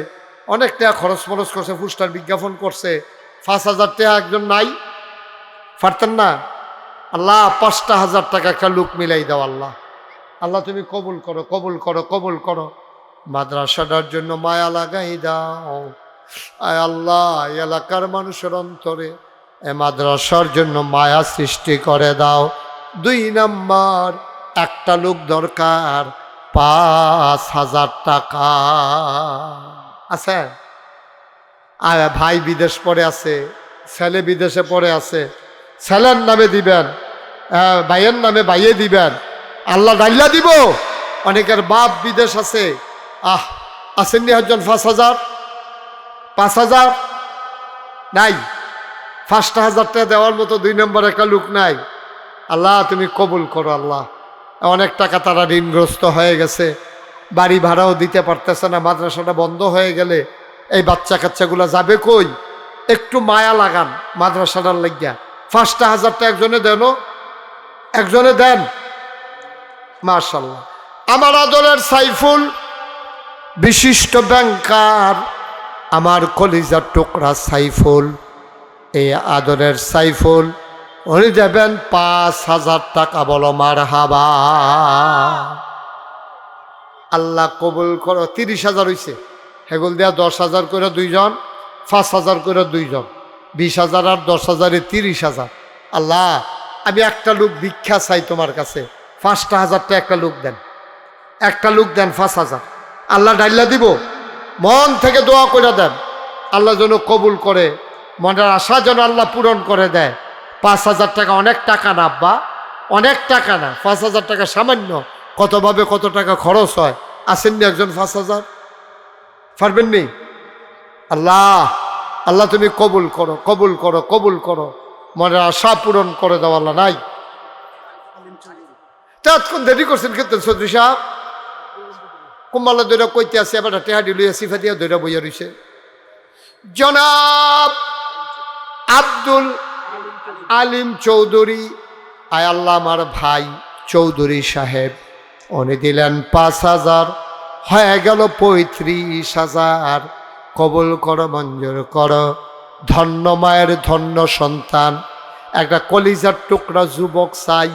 অনেক টাকা খরচ ফরচ করছে, পোস্টার বিজ্ঞাপন করছে। 5,000 টাকা একজন নাই? পারতেন না? আল্লাহ 5,000 টাকা একটা লোক মিলাই দাও। আল্লাহ আল্লাহ, তুমি কবুল করো, কবুল করো, কবুল করো। মাদ্রাসাটার জন্য মায়া লাগাই দাও। আয় আল্লাহ, এলাকার মানুষের অন্তরে এ মাদ্রাসার জন্য মায়া সৃষ্টি করে দাও। 2 নাম্বার, একটা লোক দরকার, 5,000 টাকা আছে। আর ভাই বিদেশ পড়ে আছে, ছেলে বিদেশে পড়ে আছে, ছেলের নামে দিবেন, ভাইয়ের নামে ভাইয়ে দিবেন। আল্লাহ ডাইল্লা দিব। অনেকের বাপ বিদেশ আছে। আসেননি একজন 5,000? 5,000 নাই? 5,000 টাকা দেওয়ার মতো 2 নম্বর একটা লোক নাই। আল্লাহ তুমি কবুল করো। আল্লাহ, অনেক টাকা তারা ঋণগ্রস্ত হয়ে গেছে, বাড়ি ভাড়াও দিতে পারতেছে না। মাদ্রাসাটা বন্ধ হয়ে গেলে এই বাচ্চা কাচ্চাগুলো যাবে কই? একটু মায়া লাগান মাদ্রাসাটার লাগিয়া। 5,000 টাকা একজনে দেন, একজনে দেন। মাশাআল্লাহ। আমার আদরের সাইফুল, বিশিষ্ট ব্যাংকার, আমার কলিজার টুকরা সাইফুল, এই আদরের সাইফুল, উনি দেবেন 5,000 টাকা। বলো মারহাবা। আল্লাহ কবুল করো। 30,000 হয়েছে, হেগুল দেয়া 10,000 করে 2 জন, 5,000 করে 2 জন, 20,000 আর 10,000 30,000। আল্লাহ, আমি একটা লোক ভিক্ষা চাই তোমার কাছে। 5,000 টাকা একটা লোক দেন, একটা লোক দেন 5,000। আল্লাহ ডাইল্লা দিব। মন থেকে দোয়া করে দেন, আল্লাহ যেন কবুল করে, মনের আশা যেন আল্লাহ পূরণ করে দেয়। 5,000 টাকা অনেক টাকা না আব্বা, অনেক টাকা না। 5,000 টাকা সামান্য, কতভাবে কত টাকা খরচ হয়। আসেননি একজন 5,000? পারবেন নি? আল্লাহ আল্লাহ তুমি কবুল করো, কবুল করো, কবুল করো, মনের আশা পূরণ করে দাও। আল্লাহ নাই তৎক্ষণ দেরি করছেন কিন্তু চৌধুরী সাহেব। কুম্বালা দৈরা কইতে আছে, এবার টেহাডি লইয়া সিফা দিয়া দৈরা বইয়া রইছে। জনাব আব্দুল আলিম চৌধুরী, আয় আল্লাহ, আমার ভাই চৌধুরী সাহেব, উনি দিলেন 5,000, হয়ে গেল 35,000। কবুল করো, মঞ্জুর করো। ধন্য মায়ের ধন্য সন্তান, একটা কলিজার টুকরা যুবক চাই।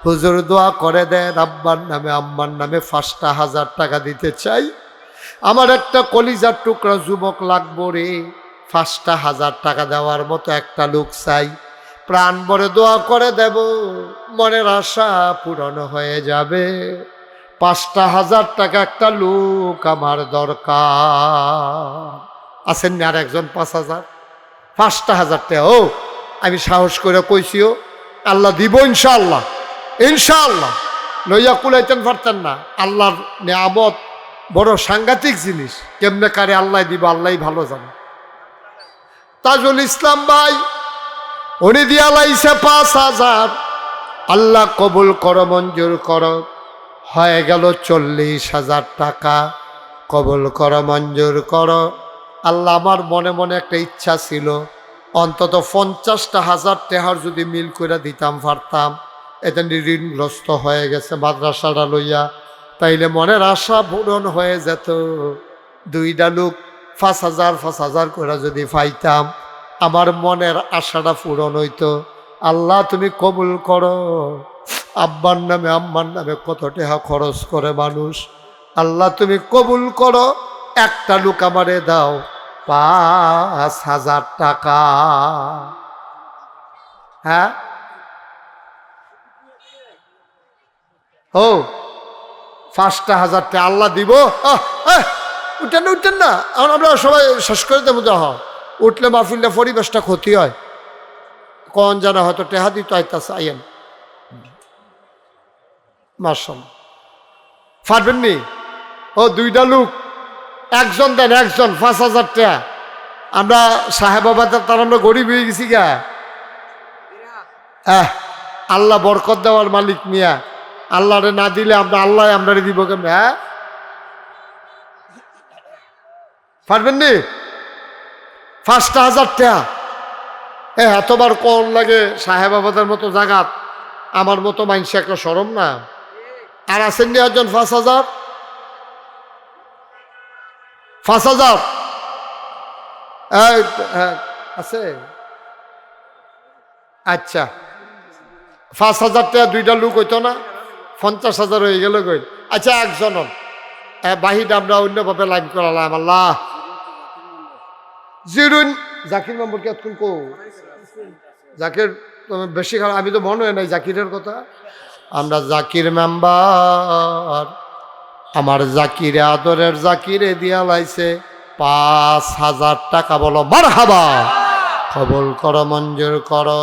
হুজুর দোয়া করে দেন, আব্বার নামে আম্মার নামে 5,000 টাকা দিতে চাই। আমার একটা কলিজার টুকরা যুবক লাগবো রে। 5,000 টাকা দেওয়ার মতো একটা লোক চাই। প্রাণ ভরে দোয়া করে দেব, মনের আশা পূরণ হয়ে যাবে। 5,000 টাকা একটা লোক আমার দরকার। আছেন না আর একজন? 5,000 5,000 টাকা। ও আমি সাহস করে কইছিও, আল্লাহ দিব ইনশাআল্লাহ, ইনশাআল্লাহ। লইয়া কুলাইতেন পারতেন না। আল্লাহর নিয়ামত বড় সাংঘাতিক জিনিস, কেমনে কারে আল্লাহ দিব আল্লাহ ভালো জানে। তাজুল ইসলাম ভাই, উনি দিয়া লাইছে 5,000। আল্লাহ কবুল করো, মঞ্জুর করো। হয়ে গেল 40,000 টাকা। কবুল করো, মঞ্জুর করো। আল্লাহ, আমার মনে মনে একটা ইচ্ছা ছিল, অন্তত 50,000 টাকার যদি মিল করে দিতাম পারতাম। এটা ঋণগ্রস্ত হয়ে গেছে মাদ্রাসাটা লইয়া, তাইলে মনের আশা পূরণ হয়ে যেত। 2টা লোক 5,000 করে যদি পাইতাম, আমার মনের আশাটা পূরণ হইতো। আল্লাহ তুমি কবুল করো। আব্বার নামে আম্মার নামে কত টাকা খরচ করে মানুষ। আল্লাহ তুমি কবুল করো। একটা লোক আমারে দাও, 5,000 টাকা। হ্যাঁ, ও 5,000 টাকা আল্লাহ দিব। উঠেন না, উঠেন না, আমরা সবাই শেষ করে দেবো। যা উঠলে মাহফিলটা পরিবেশটা ক্ষতি হয়। কোন জানা হয়তো টেহা দিত আইতাছে, আইয়েন মাশাআল্লাহ। পারবেন নি? ও 2টা লোক, একজন দেন, একজন 5,000 টাকা। আমরা সাহেব বাবাদের তার আমরা গরিব হয়ে গেছি গা। আল্লাহ বরকত দেওয়ার মালিক মিয়া, আল্লাহরে না দিলে আমরা আল্লাহ আমরা দিব কেমন? হ্যাঁ, পারবেন নি? 5,000 টাকা এতবার কোন লাগে সাহেব বাবাদের মতো জাগাত, আমার মতো মানুষ একটা শরম না? আর আছেন নি একজন 5,000? 5,000 আছে? আচ্ছা, 5,000 টাকা 2টা লোক হইতো না? 50,000 হয়ে গেল কই? আচ্ছা, একজন বাহির আমরা অন্যভাবে লাইন করালাম। আল্লাহ জিরুন জাকির মেম্বর কে এতক্ষণ কো জাকির বেশি খারাপ, আমি তো মনে হয় নাই জাকিরের কথা। আমরা জাকির মেম্বার, আমার জাকিরে আদরের জাকিরে দিয়া লাইছে 5,000 টাকা। বলো মারহাবা, কবুল করো, মঞ্জুর করো।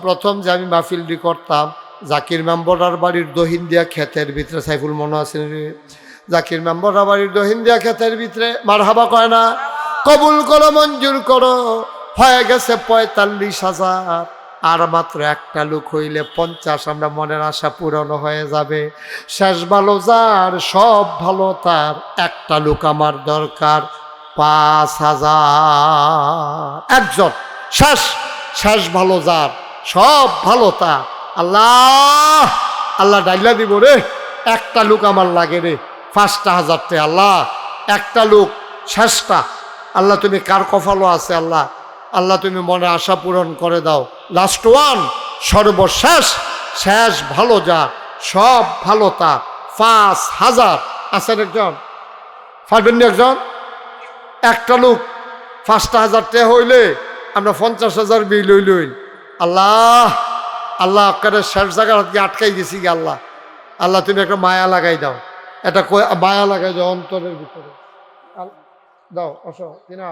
প্রথম যে আমি মাহফিলটি করতাম জাকির মেম্বরার বাড়ির দহিন্দিয়া ক্ষেতের ভিতরে, সাইফুল মনে আছে? জাকির মেম্বরার বাড়ির দহিন্দিয়া ক্ষেতের ভিতরে মারহাবা কয় না? কবুল করো, মঞ্জুর করো। হয়ে গেছে 45,000। আর মাত্র একটা লোক হইলে 50। আমরা মনের আশা পূরণ হয়ে যাবে। শেষ ভালো যার, সব ভালো তার, একটা লোক আমার দরকার। 5,000 একজন। শেষ ভালো যার, সব ভালো তার। আল্লাহ আল্লাহ ডাইলা দিব রে, একটা লোক আমার লাগে রে। 5,000 টাকা আল্লাহ, একটা লোক শেষটা। আল্লাহ তুমি কার কপালও আছে আল্লাহ, আল্লাহ তুমি মনে আশা পূরণ করে দাও। লাস্ট ওয়ান, সর্বশেষ, শেষ ভালো যা, সব ভালো তা। 5,000 আছেন একজন? পারবেন না একজন? একটা লোক 5,000 টাকা হইলে আমরা 50,000 বিল হইলই। আল্লাহ আল্লাহ আপনার শেষ জায়গার হাতে আটকাই গেছি গে। আল্লাহ আল্লাহ তুমি একটা মায়া লাগাই দাও, এটা মায়া লাগাই দাও অন্তরের ভিতরে দাও। অসো কিনা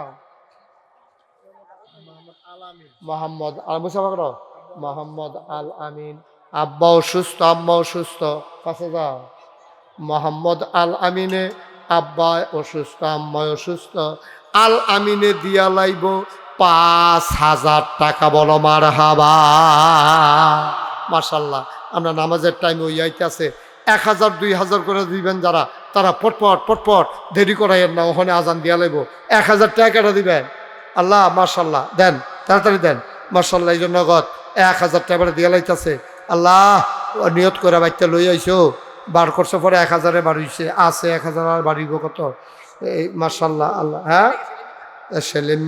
মোহাম্মদ আল মুসাফা, মোহাম্মদ আল আমিন। আব্বা অসুস্থ, আম্মা অসুস্থ। 5,000 মোহাম্মদ আল আমিনে, আব্বা অসুস্থ, আম্মা অসুস্থ। আল আমিনে দিয়া লাইব 5,000 টাকা। বলো মারহাবা। মাশাল্লাহ, আমরা নামাজের টাইম ওই আইতেছে 1,000 2,000 করে দিবেন যারা, তারা পটপট দেরি করাইয়ের না, ওখানে আজান দিয়া লাইব। 1,000 টাকা দিবেন। আল্লাহ মাশাল্লাহ, দেন তাড়াতাড়ি দেন। মাশাল্লাহ, এই জন্য নগদ 1,000 টাকা দিয়া লাইতেছে। আল্লাহ নিয়ত করে বাইতে লই আইসো, বার করছে পরে 1,000 বাড়িছে, আছে 1,000 আর বাড়িব কত? এই মাশাল্লাহ আল্লাহ। হ্যাঁ, সেলিম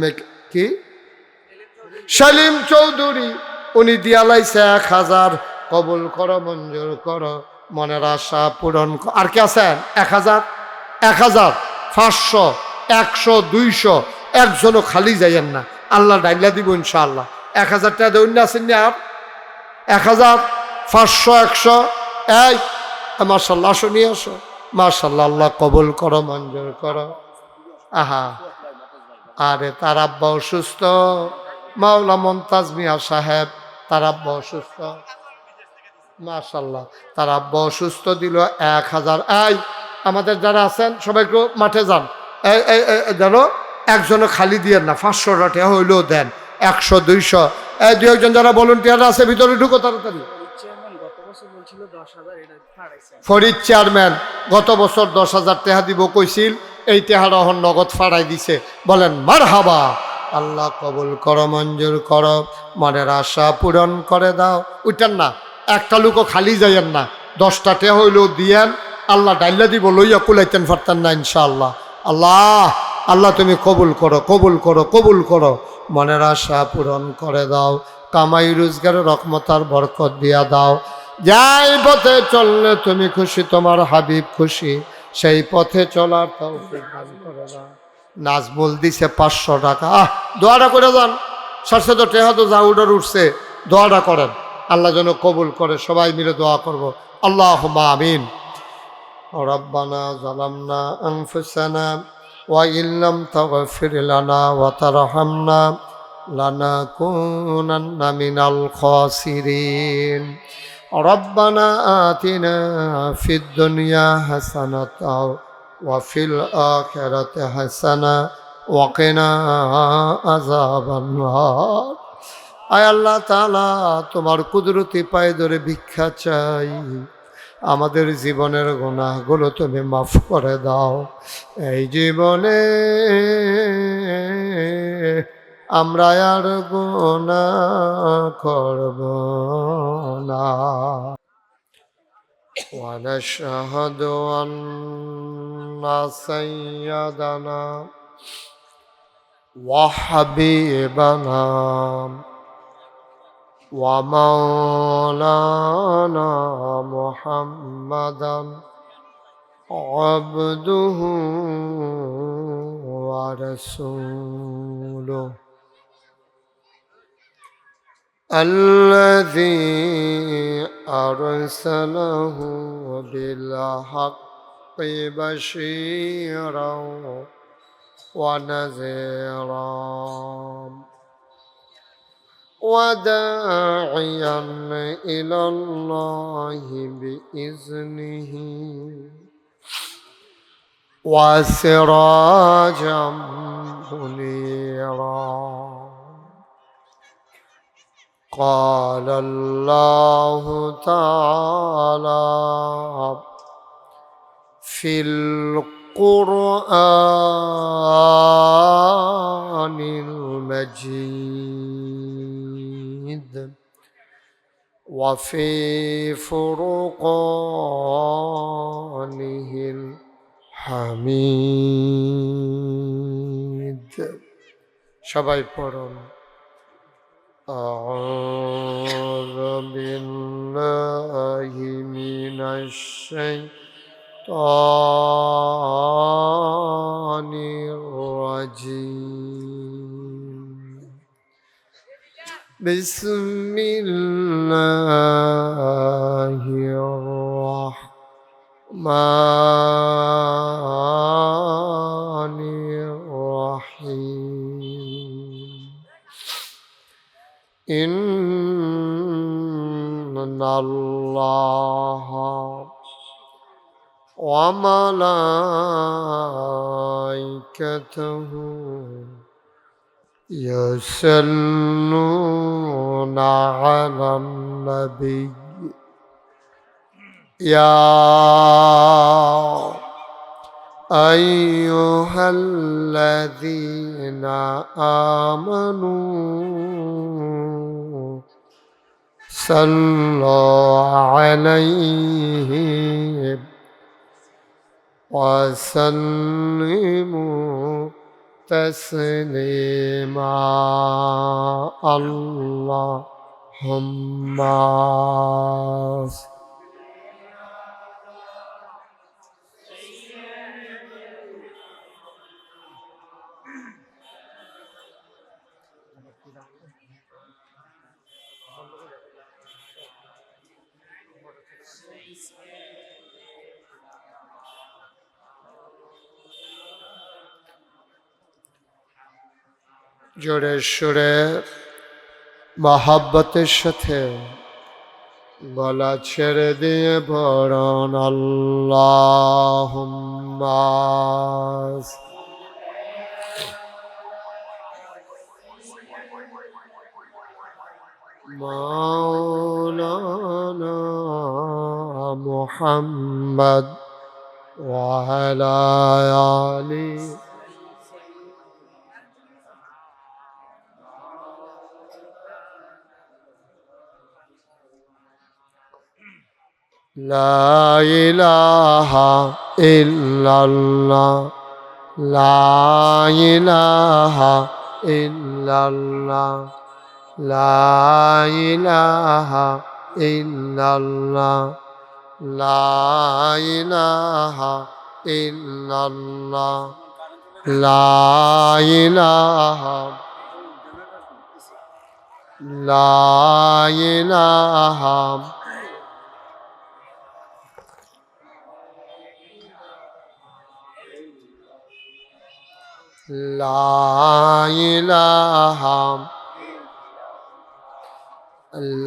কি সেলিম চৌধুরী, উনি দিয়া লাইছে 1,000। কবুল করো, মঞ্জুর করো, মনের আশা পূরণ। আর কি আছেন? 1,000 500 100 200 একজনও খালি যাইয়েন না, আল্লাহ ডাইলা দিব ইনশাআল্লাহ। 1,000 টাকা দেউন না আছেন আর 1,000 500 100 এই মাশাল্লাহ, আসো নিয়ে আসো। মাশাল্লাহ, আল্লাহ কবুল করো, মঞ্জুর করো। আহা, আরে তার আব্বা অসুস্থ, মাওলা মমতাজ মিয়া সাহেব, তার আব্বা অসুস্থ। মাশাল্লাহ, তার আব্বা অসুস্থ, দিল 1,000। এই আমাদের যারা আছেন সবাই একটু মাঠে যান, জানো একজনও খালি দিয়ে না, 500 টাকা হইলেও দেন, 100 200। এই 2-1 যারা ভলেন্টিয়ার আছে ভিতরে ঢুকো তাড়াতাড়ি। ফরিদ চেয়ারম্যান গত বছর 10,000 টাকা দিব কইছিল, এই টাকাটা এখন নগদ ফাড়াই দিছে। বলেন মারহাবা। আল্লাহ কবুল করো, মঞ্জুর করো, মনের আশা পূরণ করে দাও। উঠেন না, একটা লোকও খালি যাইয়েন না, 10টা টাকা হইলেও দিয়েন, আল্লাহ ডাইলা দিব, লইয়া কুলাইতেন পারতেন না ইনশাআল্লাহ। আল্লাহ আল্লাহ তুমি কবুল করো, কবুল করো, কবুল করো, মনের আশা পূরণ করে দাও, কামাই রোজগারের রহমতার বরকত দিয়া দাও। যাই পথে চললে তুমি খুশি, তোমার হাবিব খুশি, সেই পথে চলার তৌফিক দান করে দাও। নাজমুল দিছে 500 টাকা। দোয়াটা করে যান, 700 টাকা তো যা উডার উঠছে, দোয়াটা করেন আল্লাহ যেন কবুল করে। সবাই মিলে দোয়া করব, আল্লাহুম্মা আমিন। রব্বানা যালামনা আনফুসানা ওয়া ইল্লাম তাগফির লানা ওয়া তারহামনা লানাকুনান্না মিনাল খাসিরিন। রব্বানা আতিনা ফিদ দুনিয়া হাসানাতাও ওয়া ফিল আখিরাতি হাসানা ওয়া কিনা আযাবান নার। আয় আল্লাহ তাআলা, তোমার কুদরতি পায়ে ধরে ভিক্ষা চাই, আমাদের জীবনের গুনাহগুলো তুমি মাফ করে দাও। এই জীবনে আমরা আর গুনাহ করব না। ونشهد أن سيدنا وحبيبنا ومولانا محمدا عبده ورسوله الذي أرسله بالحق بشيرا ونذيرا وداعيا إلى الله بإذنه وسراجا منيرا. قال الله تعالى في القرآن المجيد وفي فرقانه الحميد. সবাই পড়ুন أعوذ بالله من الشيطان الرجيم. بسم الله الرحمن الرحيم. إن الله وملائكته يصلون على النبي يا أيها الذين آمنوا صلوا عليه وسلموا تسليما. اللهم জোরে সুরে মহাব্বতের সাথে গলা ছেড়ে দিয়ে পড়ুন আল্লাহুম্মা মাওলানা মুহাম্মদ ওয়া আলা আলিহি لا إله إلا الله لا إله إلا الله لا إله إلا الله لا إله إلا الله লা ইলাহা লা ইলাহা লা ইলাহা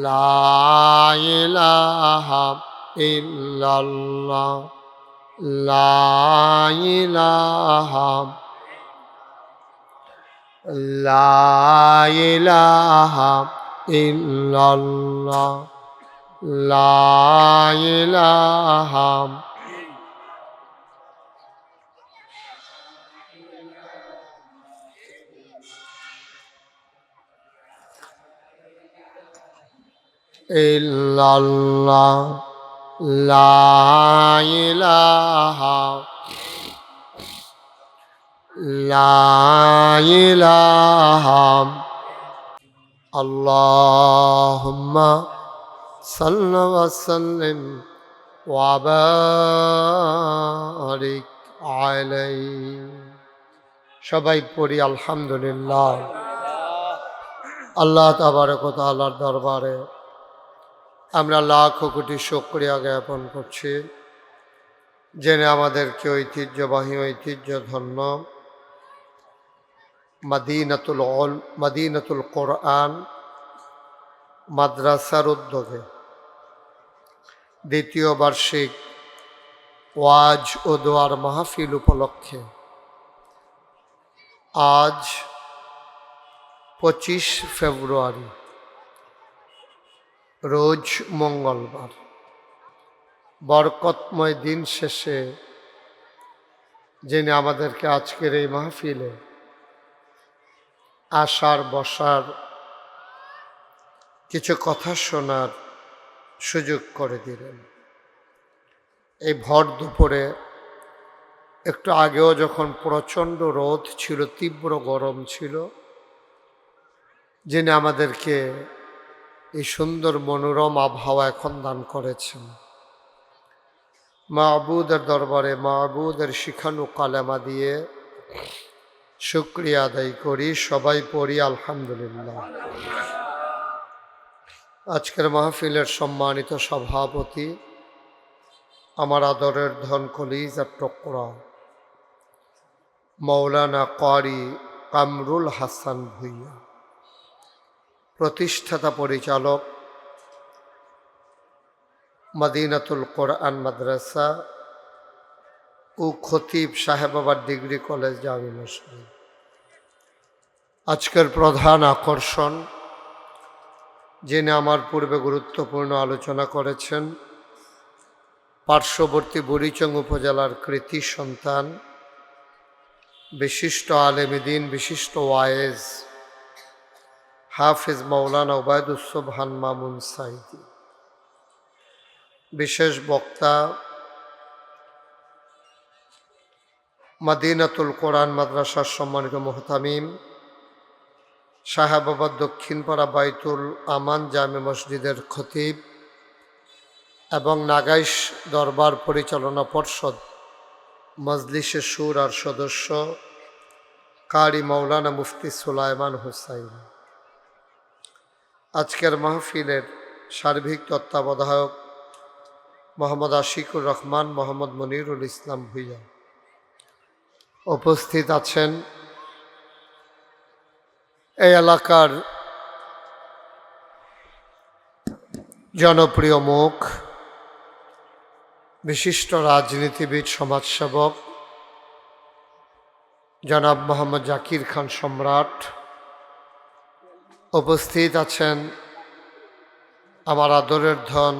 লা ইলাহা ইল্লাল্লাহ লা ইলাহা লা ইলাহা ইল্লাল্লাহ লা ইলাহা ইল্লাল্লাহ লা ইলাহা লা ইলাহা আল্লাহুম্মা সাল্লি ওয়া সাল্লিম ওয়া বারিক আলাইহি। সবাই পড়ি আলহামদুলিল্লাহ। আল্লাহ তাবারক ওয়া তাআলার দরবারে আমরা লাখ কোটি শুকরিয়া জ্ঞাপন করছি, জেনে আমাদেরকে ঐতিহ্যবাহী ঐতিহ্যধন্য মদিনাতুল কোরআন মাদ্রাসার উদ্যোগে দ্বিতীয় বার্ষিক ওয়াজ ও দোয়ার মাহফিল উপলক্ষে আজ 25 ফেব্রুয়ারি রোজ মঙ্গলবার বরকতময় দিন শেষে যিনি আমাদেরকে আজকের এই মাহফিলে আসার বসার কিছু কথা শোনার সুযোগ করে দিলেন। এই ভর দুপুরে একটু আগেও যখন প্রচণ্ড রোদ ছিল, তীব্র গরম ছিল, যিনি আমাদেরকে এই সুন্দর মনোরম আবহাওয়া এখন দান করেছেন, মাহবুদের দরবারে মাহবুদের শিখানো কালেমা দিয়ে শুকরিয়া আদায় করি। সবাই পড়ি আলহামদুলিল্লাহ। আজকের মাহফিলের সম্মানিত সভাপতি আমার আদরের ধন কলিজার টুকরা মৌলানা কারি কামরুল হাসান ভুঁইয়া, প্রতিষ্ঠাতা পরিচালক মদিনাতুল কোরআন মাদ্রাসা ও খতিব সাহেবাবাদ ডিগ্রি কলেজ জামি মসজিদ। আজকের প্রধান আকর্ষণ, যিনি আমার পূর্বে গুরুত্বপূর্ণ আলোচনা করেছেন, পার্শ্ববর্তী বুড়িচং উপজেলার কৃতি সন্তান, বিশিষ্ট আলেম দ্বীন, বিশিষ্ট ওয়ায়েজ হাফিজ মাওলানা ওবায়দুস সুবহান মামুন সাইদি, বিশেষ বক্তা মদিনাতুল কোরআন মাদ্রাসার সম্মানিত মুহতামিম সাহেবাবাদ দক্ষিণপাড়া বাইতুল আমান জামে মসজিদের খতিব এবং নাগাইশ দরবার পরিচালনা পর্ষদ মজলিসে শুরার সদস্য কারি মাওলানা মুফতি সুলাইমান হুসাইন, আজকের মাহফিলের সার্বিক তত্ত্বাবধায়ক মোহাম্মদ আশিকুর রহমান, মোহাম্মদ মনিরুল ইসলাম ভুইয়া, উপস্থিত আছেন এই এলাকার জনপ্রিয় মুখ, বিশিষ্ট রাজনীতিবিদ, সমাজসেবক জনাব মোহাম্মদ জাকির খান সম্রাট। উপস্থিত আছেন আমার আদরের ধন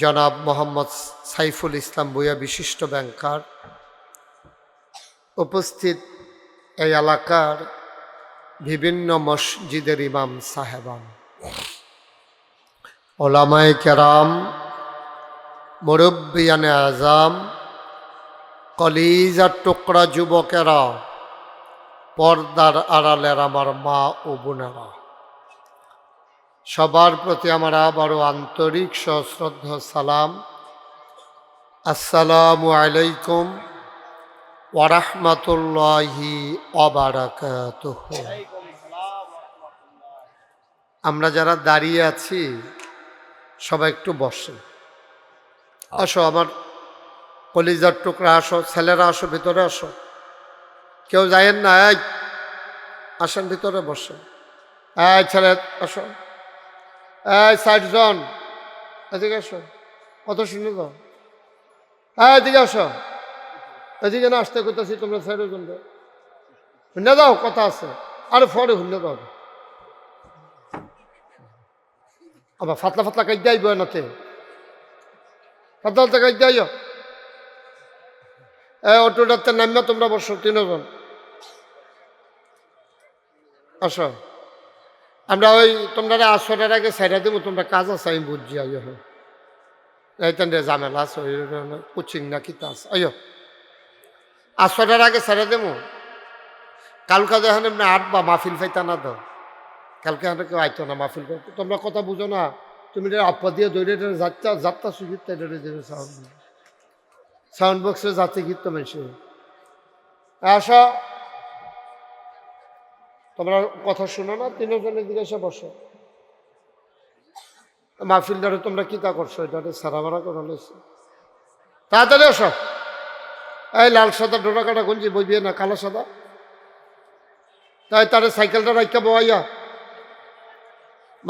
জনাব মোহাম্মদ সাইফুল ইসলাম ভুঁইয়া, বিশিষ্ট ব্যাংকার। উপস্থিত এই এলাকার বিভিন্ন মসজিদের ইমাম সাহেবান, ওলামায়ে কেরাম, মুরব্বিয়ানে আজাম, কলিজার টুকরা যুবকেরা, পর্দার আড়ালের আমার মা ও বোনেরা, সবার প্রতি আমার আবারও আন্তরিক সশ্রদ্ধ সালাম। আসসালামু আলাইকুম ওয়া রাহমাতুল্লাহি ওয়া বারাকাতুহু। আমরা যারা দাঁড়িয়ে আছি সবাই একটু বসেন। আসো আমার কলিজার টুকরা, আসো ছেলেরা, আসো ভিতরে আসো, কেউ যায়েন না, এই আসেন ভিতরে বসেন। এই ছেলে আসো, এই 60 জন এদিকে আসো, কত শুনে যাও, এদিকে আসো, এদিকে না আসতে করতেছি, তোমরা 60 জন শুনে যাও, কথা আছে আরে ফরে শুনে যাও, আবার ফাতলা ফাতলা কাজ যাইব নাতে, ফাতলা ফাতলা কাজ যাইও। অটোটাতে নামিয়া তোমরা বসো 3 জন, আসো। আমরা ওই তোমরা আসরের আগে সাইডা দেবো, তোমরা কাজ আছে আমি বুঝছি। আইও হ্যাঁ, এইখান ঝামেলা আছে, কোচিং না কিতা আছে। আইও আসরের আগে সাইডা দেবো। কালকা যখন এমনি আটবা মাহফিল ফাইতা না দাও, কালকে আমরা কেউ আইতো না মাহফিল করতে। তোমরা কথা বুঝো না, তুমি আপা দিয়ে দৌড়ে যাত্রা যাত্রা সুগীত সাউন্ড বক্সে যাচ্ছে গীত তো মানুষ। আসো, তোমরা কথা শুনো না, 3 জনের দিকে এসে বসো। মাহফিলটারে তোমরা কি তা করছো, এটা সারা ভাড়া করে লইছে। তাড়াতাড়ি আসো। এই লাল সাদা ডোরা কাটা গঞ্জি বই দিয়ে না, কালো সাদা, তাই তারে সাইকেলটা রাখা বইয়া